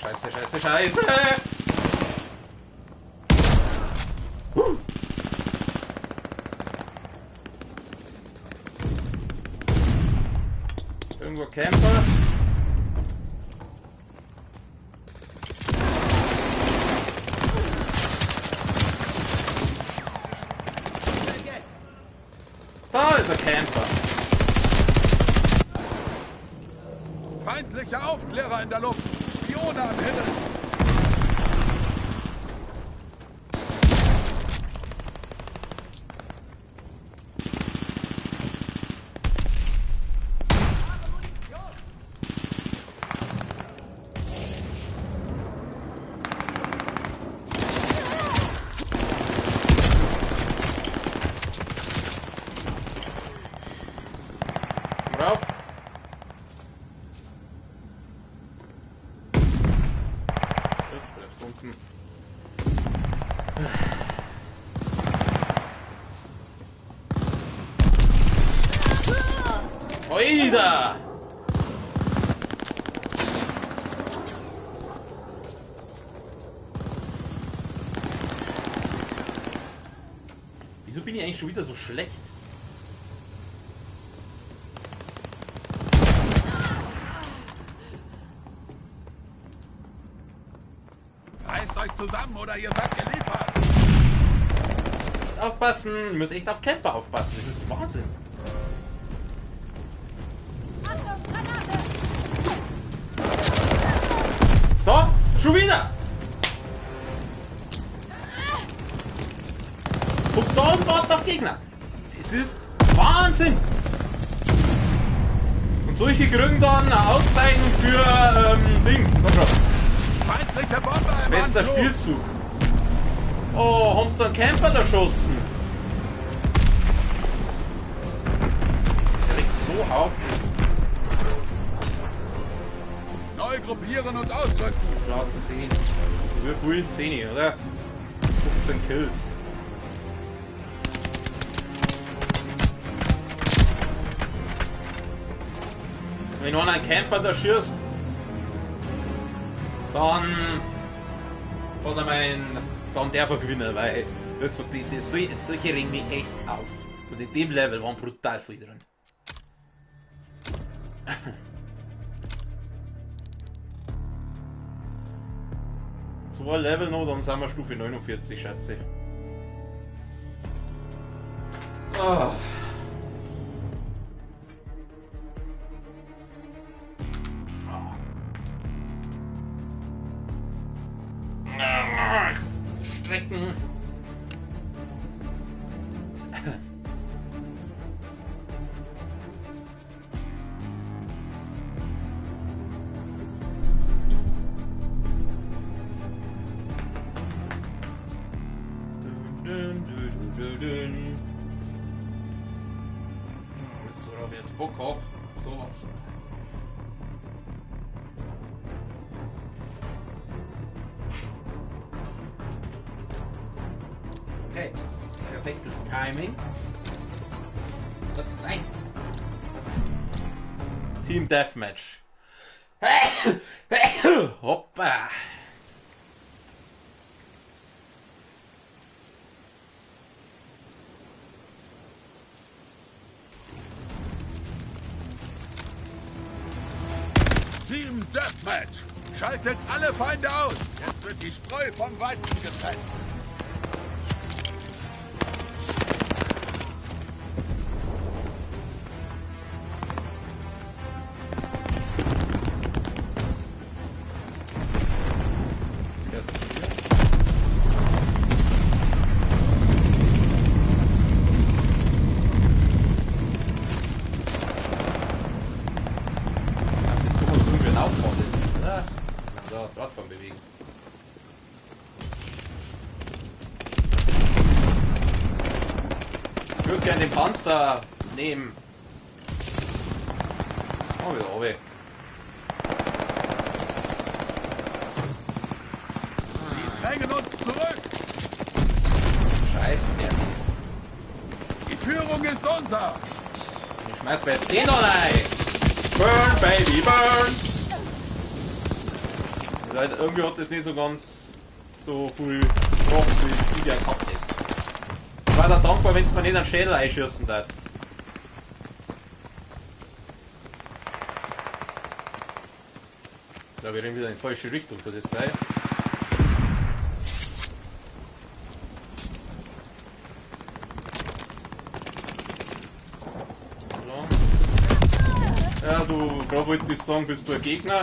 Scheiße, scheiße, scheiße! Irgendwo Camper. Da ist ein Camper. Feindliche Aufklärer in der Luft. Spione am Himmel. Rauf. Jetzt bleibst du unten. Oida! Wieso bin ich eigentlich schon wieder so schlecht? Reißt euch zusammen oder ihr seid geliefert. Aufpassen, muss echt auf Camper aufpassen, das ist Wahnsinn. Da, schon wieder. Guck da und wart auf Gegner. Es ist Wahnsinn. Und solche kriegen dann eine Auszeichnung für Ding. Sag schon. Feindliche Bomber im Bester Anflug. Spielzug. Oh, haben sie da einen Camper erschossen? Das regt so auf, das Neu gruppieren und ausrücken. Platz 10. Wie viel? 10, oder? 15 Kills. Also wenn einer einen Camper da schießt, dann darf er gewinnen, weil wie gesagt, solche regen mich echt auf. Und in dem Level waren brutal viel drin. Zwei Level noch, dann sind wir Stufe 49, schätze ich. Oh. Strecken. Jetzt, worauf ich jetzt Bock hab, sowas. Okay, perfektes Timing. Was? Nein. Team Deathmatch. Hoppa. Team Deathmatch. Schaltet alle Feinde aus. Jetzt wird die Spreu vom Weizen getrennt. würde gerne den Panzer nehmen. Oh, wieder runter. Sie drängen uns zurück. Scheiße, der. Die Führung ist unser. Ich schmeiß mir jetzt den noch rein. Burn, baby, burn! Leider, irgendwie hat das nicht so ganz so viel Kraft, wie ich ja gehabt hätte. Ich war da dankbar, wenn es mir nicht einen Schädel einschießen darfst. Ich glaube, wir rennen wieder in die falsche Richtung, kann das sein? Ja, du, gerade wollte ich sagen, bist du ein Gegner?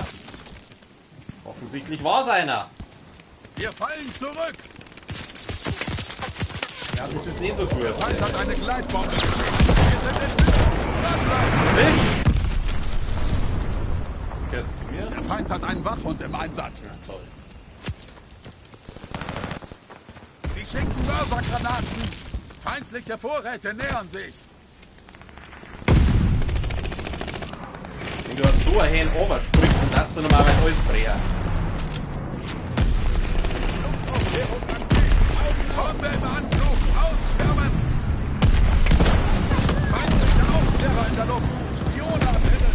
Offensichtlich war es einer. Wir fallen zurück. Ja, das ist nicht so gut. Der Feind hat eine Gleitbombe geschickt. Wir sind in Führung. Dranbleiben. Fisch! Kehrst du zu mir? Der Feind hat einen Wachhund im Einsatz. Ja, toll. Sie schicken Mörsergranaten. Feindliche Vorräte nähern sich. Wenn du hast so einen Oberspringt, dann darfst du normalerweise alles brechen. Luftaufklärung an Sie. Bombe im Anflug. Ausschwärmen. Feindliche Aufklärer in der Luft. Spione am Himmel.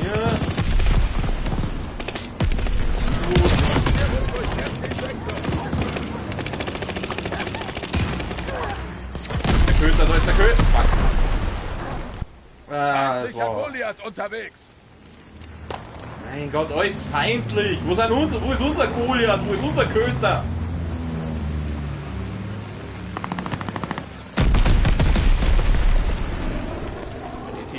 Hier. Aufklärung durch Kämpfsektor. Der Köter, da ist der Köter. Fuck. Ah, das Feindlicher war... Goliath unterwegs. Mein Gott, alles feindlich. Wo ist unser Goliath? Wo ist unser Köter? ET.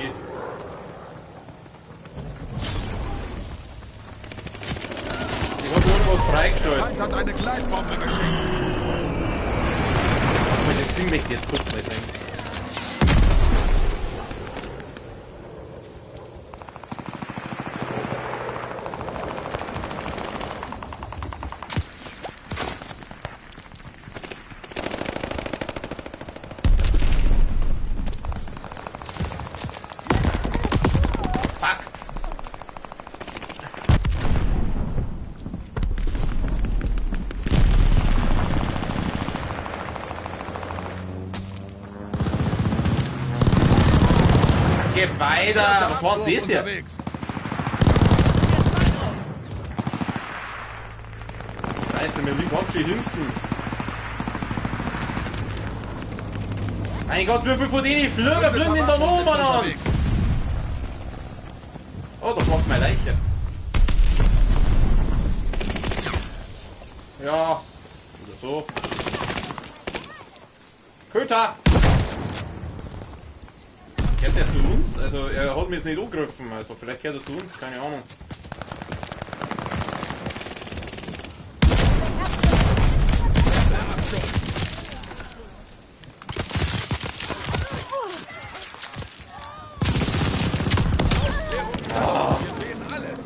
Ich hab irgendwas freigeschaltet. Feind hat eine Gleitbombe geschickt. Aber das Ding möchte ich jetzt kurz mal sein. Fuck! Geh weiter! Was war denn das hier? Unterwegs. Scheiße, mir liegt ganz schön hinten. Mein Gott, wie viel von denen Flüger fliegen in der Nummer an? Oh, da schwappt meine Leiche. Ja, oder so. Köter! Kehrt er zu uns? Also, er hat mich jetzt nicht angegriffen, also vielleicht kehrt er zu uns, keine Ahnung. Wir sehen alles.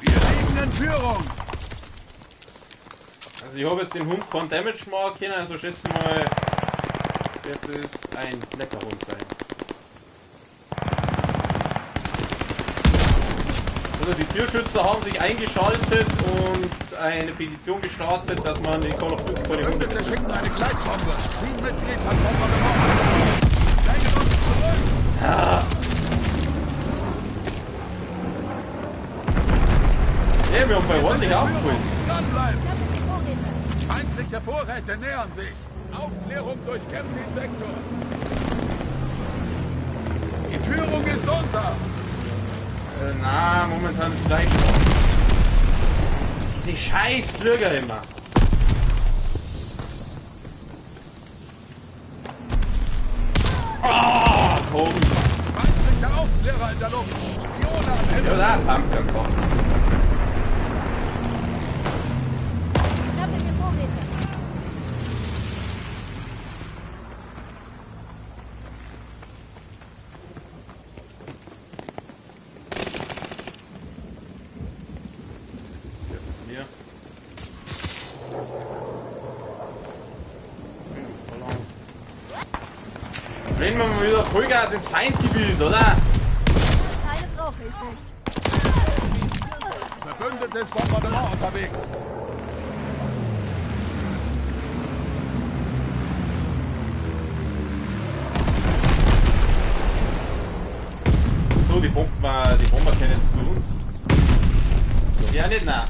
Wir liegen in Führung. Also ich habe jetzt den Hund kein Damage machen können, also schätze mal, wird es ein lecker Hund sein. Also die Tierschützer haben sich eingeschaltet und eine Petition gestartet, dass man den Call of Duty vor die Hunde Verbündete schicken eine Gleitbombe. Teammitglied hat Bombardement. Drängen uns zurück. Ja, wir haben bei ordentlich aufgeholt. Dranbleiben. Schnappe die Vorräte. Feindliche Vorräte nähern sich. Aufklärung durchkämmt den Sektor. Die Führung ist unser. Na, momentan ist gleich. Diese scheiß Flüger immer. Oh, komm. Feindliche Aufklärer in der Luft. Spione am Ja, Himmel. da, Pumpkin kommt. Schnappe die Vorräte. Rennen wir mal wieder Vollgas ins Feindgebiet, oder? Teile brauche ich nicht. Verbündetes Bombardement unterwegs. So, die Bomber kennen jetzt zu uns. Ja, nicht nah.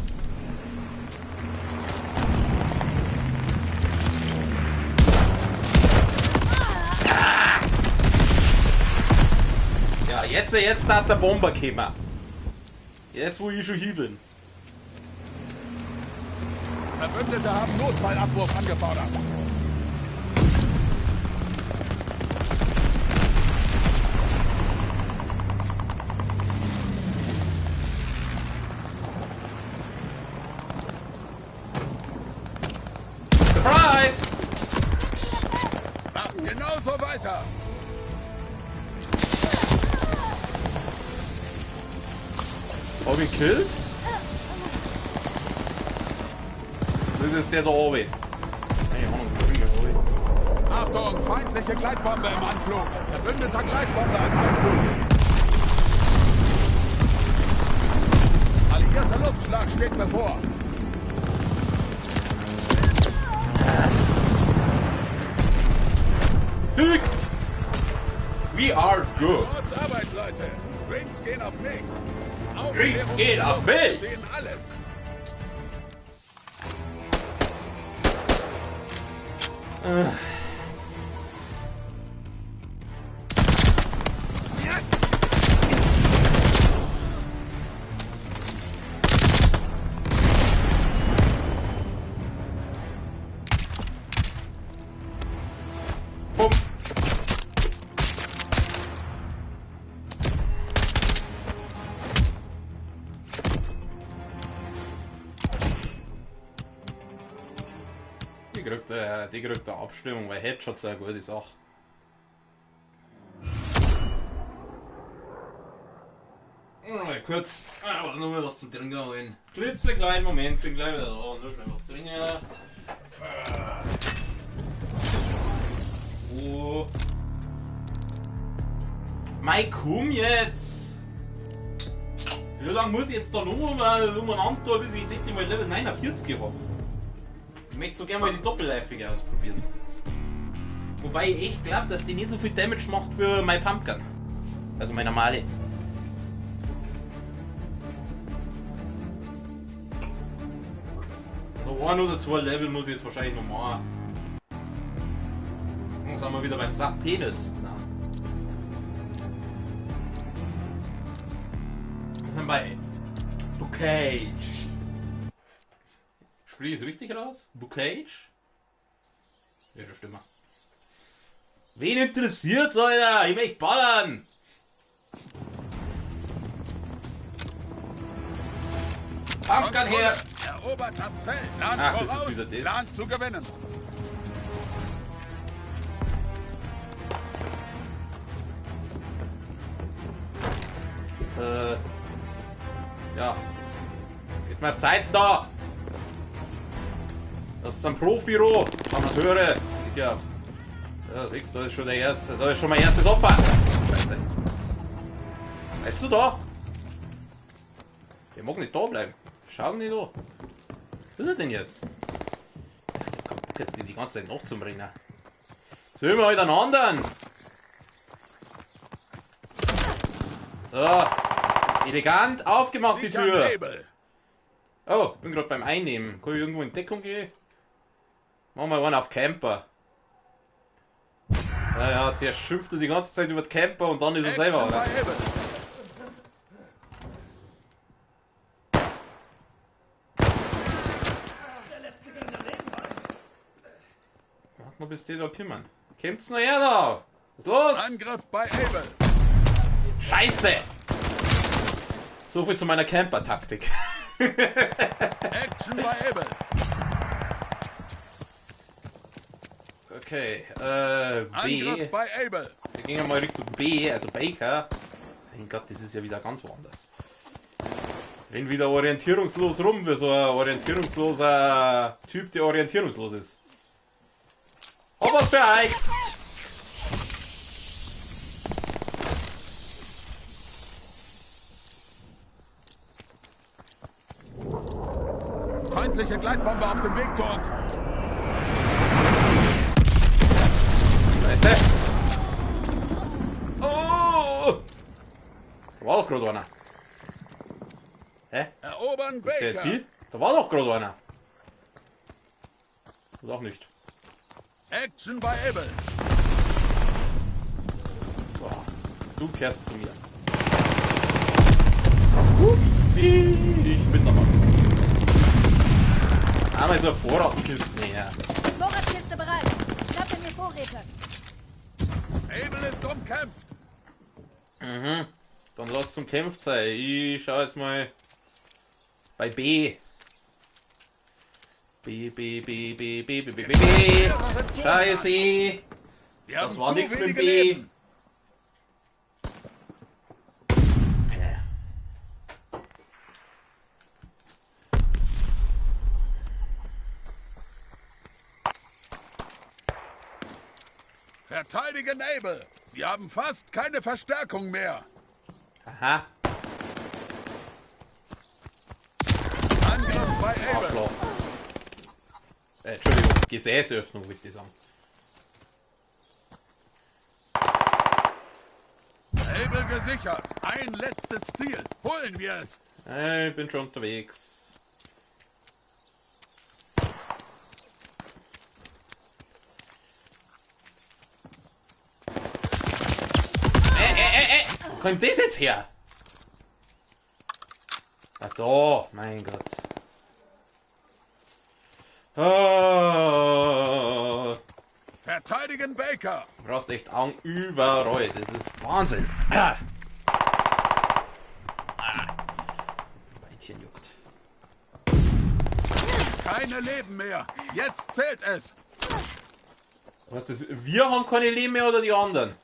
Ja, jetzt hat der Bomber gekommen. Jetzt, wo ich schon hier bin. Verbündete haben Notfallabwurf angefordert. Surprise! Macht genauso weiter. Hab ich gekillt? Das ist der da oben. Keine Ahnung, Achtung, feindliche Gleitbombe im Anflug. Verbündeter Gleitbombe im Anflug. Alliierter Luftschlag steht bevor. Sieg! We are good. Gute Arbeit, Leute. Drinks gehen auf mich. Drinks gehen auf mich. Sehen alles. Bumm. Die kriegt eine Abstimmung, weil Headshots eine gute Sache. Mal kurz, aber nur mal was zum Trinken holen. Klitzekleinen Moment, bin gleich wieder da. Nur schnell was trinken. So. Mei, komm jetzt! Wie lange muss ich jetzt da noch mal umeinander tun, bis ich jetzt endlich mal Level 49 habe? Ich möchte so gerne mal die Doppelläufige ausprobieren. Wobei ich echt glaube, dass die nicht so viel Damage macht für mein Pumpgun. Also mein normale. So 1 oder 2 Level muss ich jetzt wahrscheinlich noch machen. Dann sind wir wieder beim Penis. Na. Wir sind bei Bocage. Sprich ich es richtig raus? Bocage? Ja, schon stimmt. Wen interessiert's, Alter? Ich möchte ballern! Pumpgun her! Erobert das Feld. Land Ach, das voraus. ist wieder das. Land zu gewinnen. Ja. Jetzt mal auf Zeit da! Das ist ein Profi-Ro, Amateure. Ja. Ja, siehst du, da ist schon der erste. Da ist schon mein erstes Opfer. Scheiße. Bleibst du da? Der mag nicht da bleiben. Schau nicht da. Was ist er denn jetzt? Ich jetzt die ganze Zeit noch zum Rennen. Sehen wir halt einen anderen. So. Elegant aufgemacht die Tür. Oh, bin gerade beim Einnehmen. Kann ich irgendwo in Deckung gehen? Machen wir einen auf Camper. Naja, zuerst schimpft er die ganze Zeit über den Camper und dann ist er selber. Oder? Warte mal, bis die da kümmern. Kommt's noch her da? Was ist los? Angriff bei Abel. Scheiße! So viel zu meiner Camper-Taktik. Action bei Abel. Okay, B. Angriff bei Abel. Wir gehen mal Richtung B, also Baker. Mein Gott, das ist ja wieder ganz woanders. Renn wieder orientierungslos rum, wie so ein orientierungsloser Typ, der orientierungslos ist. Hab was für euch! Feindliche Gleitbombe auf dem Weg zu uns. Scheiße! Oh! War doch gerade einer. Hä? Erobern Ist der jetzt Baker. hier? Da war doch gerade einer. Oder auch nicht. Action bei Able. So. Du kehrst zu mir. Upsi! Ich bin nochmal. Einmal so Vorratskisten her. Vorratskiste bereit. Schnappe mir Vorräte. Able ist umkämpft. Mhm. Dann lass zum Kämpf sein. Ich schau jetzt mal bei B. B. Scheiße. Wir Das haben war zu nichts mit wenige B. Leben. Verteidigen Able. Sie haben fast keine Verstärkung mehr. Aha. Angriff bei Able. Arschloch. Entschuldigung. Gesäßöffnung, würde ich sagen. Able gesichert. Ein letztes Ziel. Holen wir es. Ich bin schon unterwegs. Wo kommt das jetzt her? Ach da, mein Gott. Oh, Verteidigen Baker. du brauchst echt Angst überall. Das ist Wahnsinn. Beitchen juckt. Keine Leben mehr. Jetzt zählt es. Was ist das? Wir haben keine Leben mehr oder die anderen?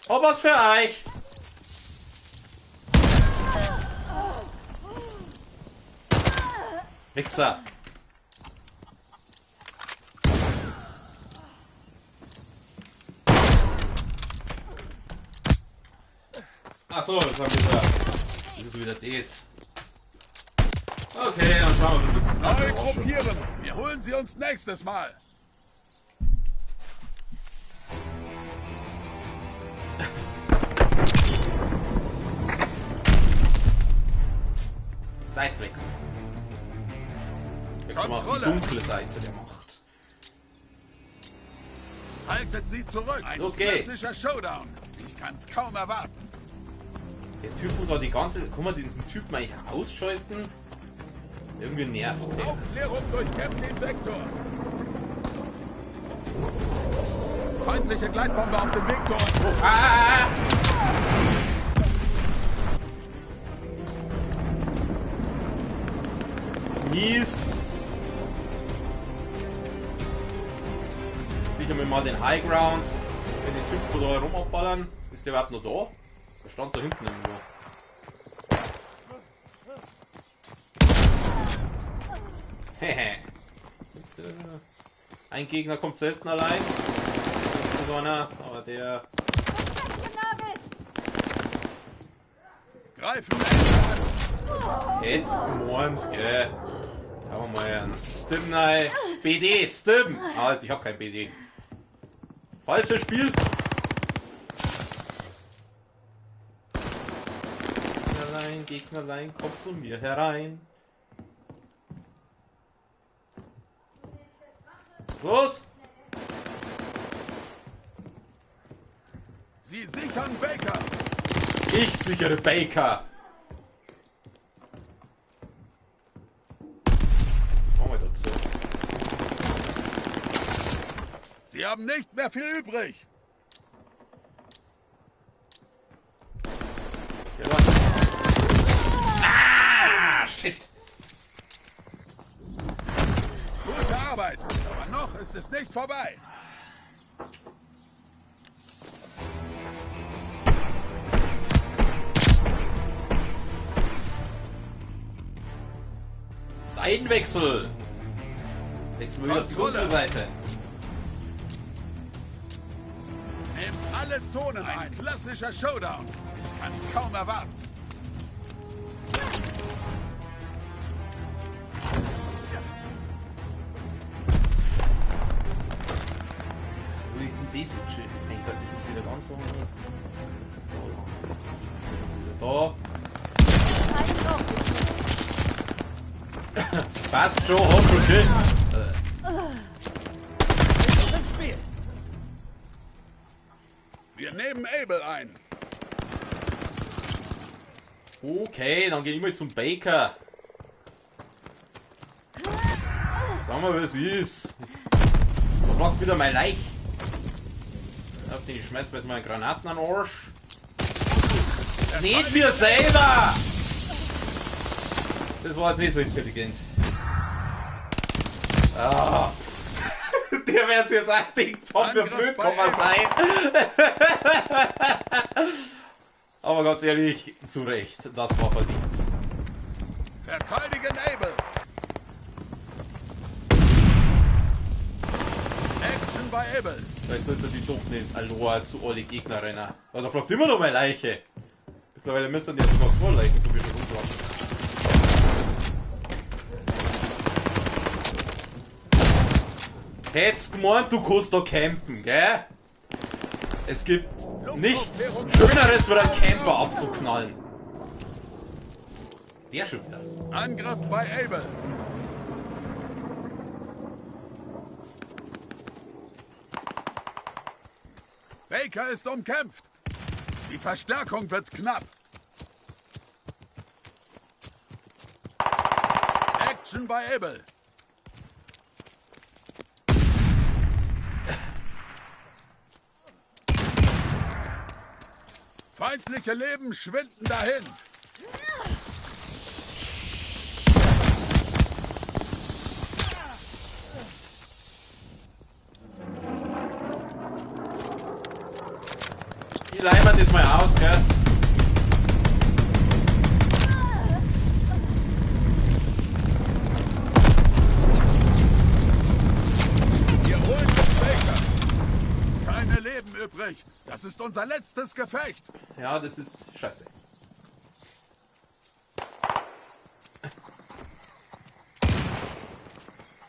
Oh, was für euch! Wichser! Achso, das haben wir da. Das ist wieder das. Okay, dann schauen wir, was Neu wir jetzt gruppieren. Wir holen sie uns nächstes Mal. Seitwechsel. Wechsel mal auf die Kontrolle. dunkle Seite der Macht. Haltet sie zurück. Ein Los geht's. klassischer Showdown. Ich kann's kaum erwarten. Der Typ muss auch die ganze... Kann man diesen Typen eigentlich ausschalten? Irgendwie nervt der. Aufklärung durchkämmt den Sektor. Feindliche Gleitbombe auf dem Weg zu uns. Ah! Mist! Sicher wir mal den High Ground. Wenn die Typen da herum abballern, ist der überhaupt noch da? Der stand da hinten irgendwo. Hehe. Ein Gegner kommt selten allein. So einer, aber der. Genagelt. Greifen an. Jetzt Mond, gell. Da haben wir mal einen Stim rein. BD, Stim! Halt, ich hab kein BD. Falsches Spiel! Gegnerlein, kommt zu mir herein. Los! Sie sichern Baker. Ich sichere Baker! Machen wir dazu. Sie haben nicht mehr viel übrig. Ja, was? Ah, shit! Gute Arbeit. Aber noch ist es nicht vorbei. Seitenwechsel. Wechseln wir wieder auf die dunkle Seite. Nehmt alle Zonen ein. Klassischer Showdown. Ich kann's kaum erwarten. Wo ist denn das jetzt schön? Mein Gott, das ist wieder ganz woanders. Das ist wieder da. Passt schon, hast du schön. Wir nehmen Abel ein. Okay, dann geh ich mal zum Baker. Sag mal, was ist. Da fragt wieder mein Leich. Auf den ich schmeiß mir jetzt Granaten an den Arsch. Nicht mir selber! Das war jetzt nicht so intelligent. Ah. Der wird jetzt auch denken, Tom, wie blöd kann man sein. Aber ganz ehrlich, zu Recht, das war verdient. Verteidigen Abel. Action bei Abel. Vielleicht sollte die doch nicht Aloha zu alle Gegner rennen. Weil da fragt immer noch meine Leiche. Mittlerweile müssen die ja sogar 2 Leichen von mir schon rumlaufen. Hättest gemeint, du kannst da campen, gell? Es gibt nichts Schöneres, wie einen Camper abzuknallen. Der schon wieder. Angriff bei Abel. Baker ist umkämpft. Die Verstärkung wird knapp. Action bei Abel. Feindliche Leben schwinden dahin. Die Leinwand ist mal aus, gell? Wir holen den Baker. Keine Leben übrig. Das ist unser letztes Gefecht. Ja, das ist scheiße.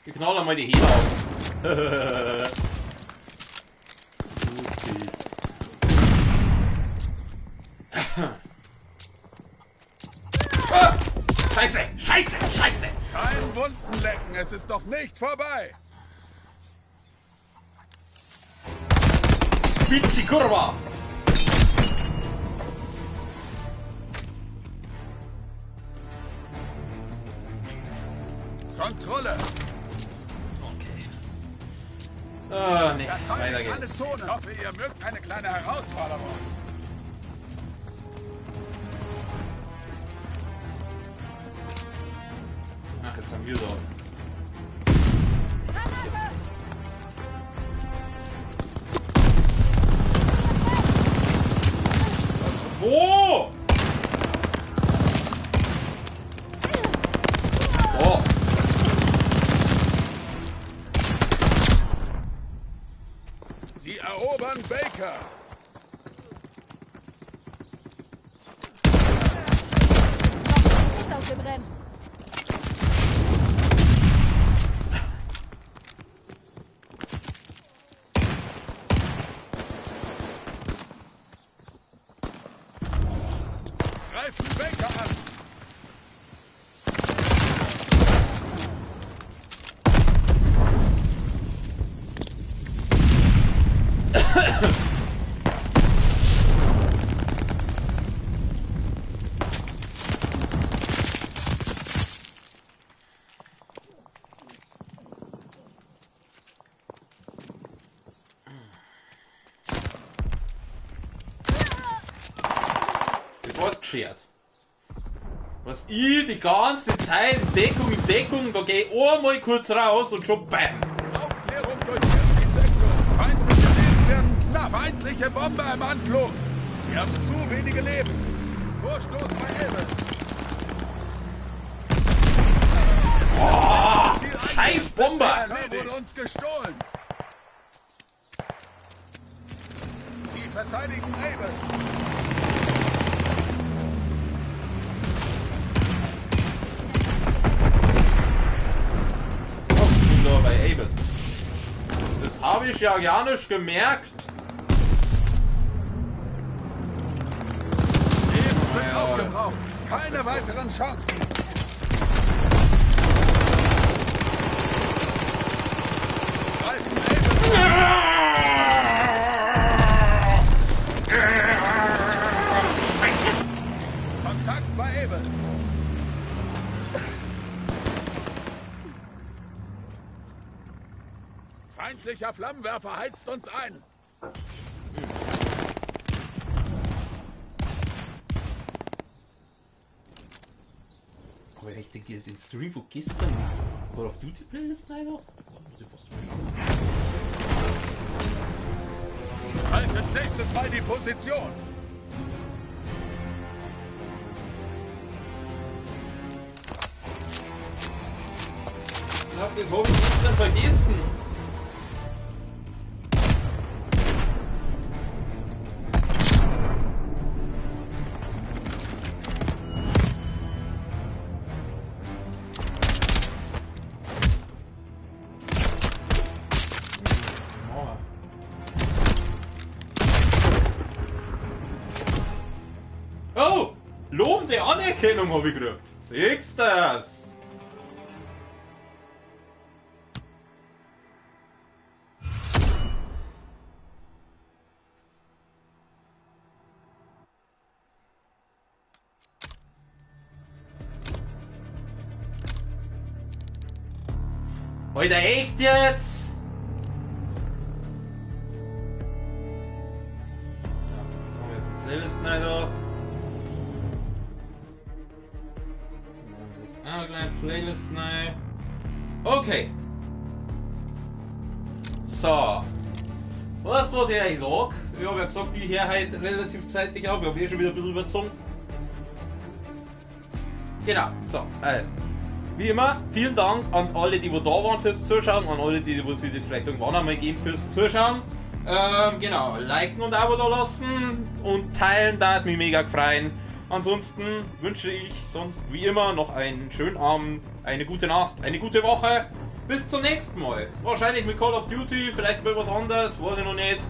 Wir knallen mal die Hebel auf. Lustig. Ah! Scheiße! Scheiße! Scheiße! Kein Wunden lecken. Es ist noch nicht vorbei. Bici Kurva! Kontrolle. Okay. Ah, nee. Weiter Alle geht's. Zonen. Ich hoffe, ihr mögt eine kleine Herausforderung. Ach, jetzt haben wir da. Wo? Oh. Sie erobern Baker. Nicht aus dem Rennen. Greifen Baker an. Das war's geschert. Was ich die ganze Zeit in Deckung, da geh ich einmal kurz raus und schon BAM! Aufklärung durch Sektor. Feindliche Leben werden knapp. Feindliche Bomber im Anflug. Wir haben zu wenige Leben. Vorstoß bei Elbe. Oh, Bomber! wurde uns gestohlen. Sie verteidigen Able. Oh, ich bin da bei Able. Das habe ich ja gar nicht gemerkt. Leben sind aufgebraucht. Keine weiteren Chancen. Greifen Able. Kontakt bei Able. Feindlicher Flammenwerfer heizt uns ein. Aber ich denke, den Stream von gestern Call of Duty Playlist leider. Muss ich fast mal schauen. Haltet nächstes Mal die Position. Ich hab das Hobby gestern vergessen. Oh! Lobende Anerkennung habe ich gekriegt. Siehst du das? Alter, echt jetzt? Ja, jetzt haben wir jetzt die Playlist rein da. Gleich Playlist rein. Okay. So. Was ich eigentlich sag? Ich habe ja gesagt, ich höre heute relativ zeitig auf. Ich habe schon wieder ein bisschen überzogen. Genau, so, also. Wie immer, vielen Dank an alle, die da waren fürs Zuschauen, an alle, die sich das vielleicht irgendwann einmal geben fürs Zuschauen. Genau, liken und Abo da lassen und teilen, da hat mich mega gefreut. Ansonsten wünsche ich sonst wie immer noch einen schönen Abend, eine gute Nacht, eine gute Woche. Bis zum nächsten Mal. Wahrscheinlich mit Call of Duty, vielleicht mal was anderes, weiß ich noch nicht.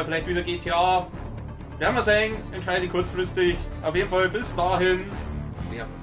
Vielleicht wieder GTA. Werden wir sehen, entscheide kurzfristig. Auf jeden Fall bis dahin. Servus.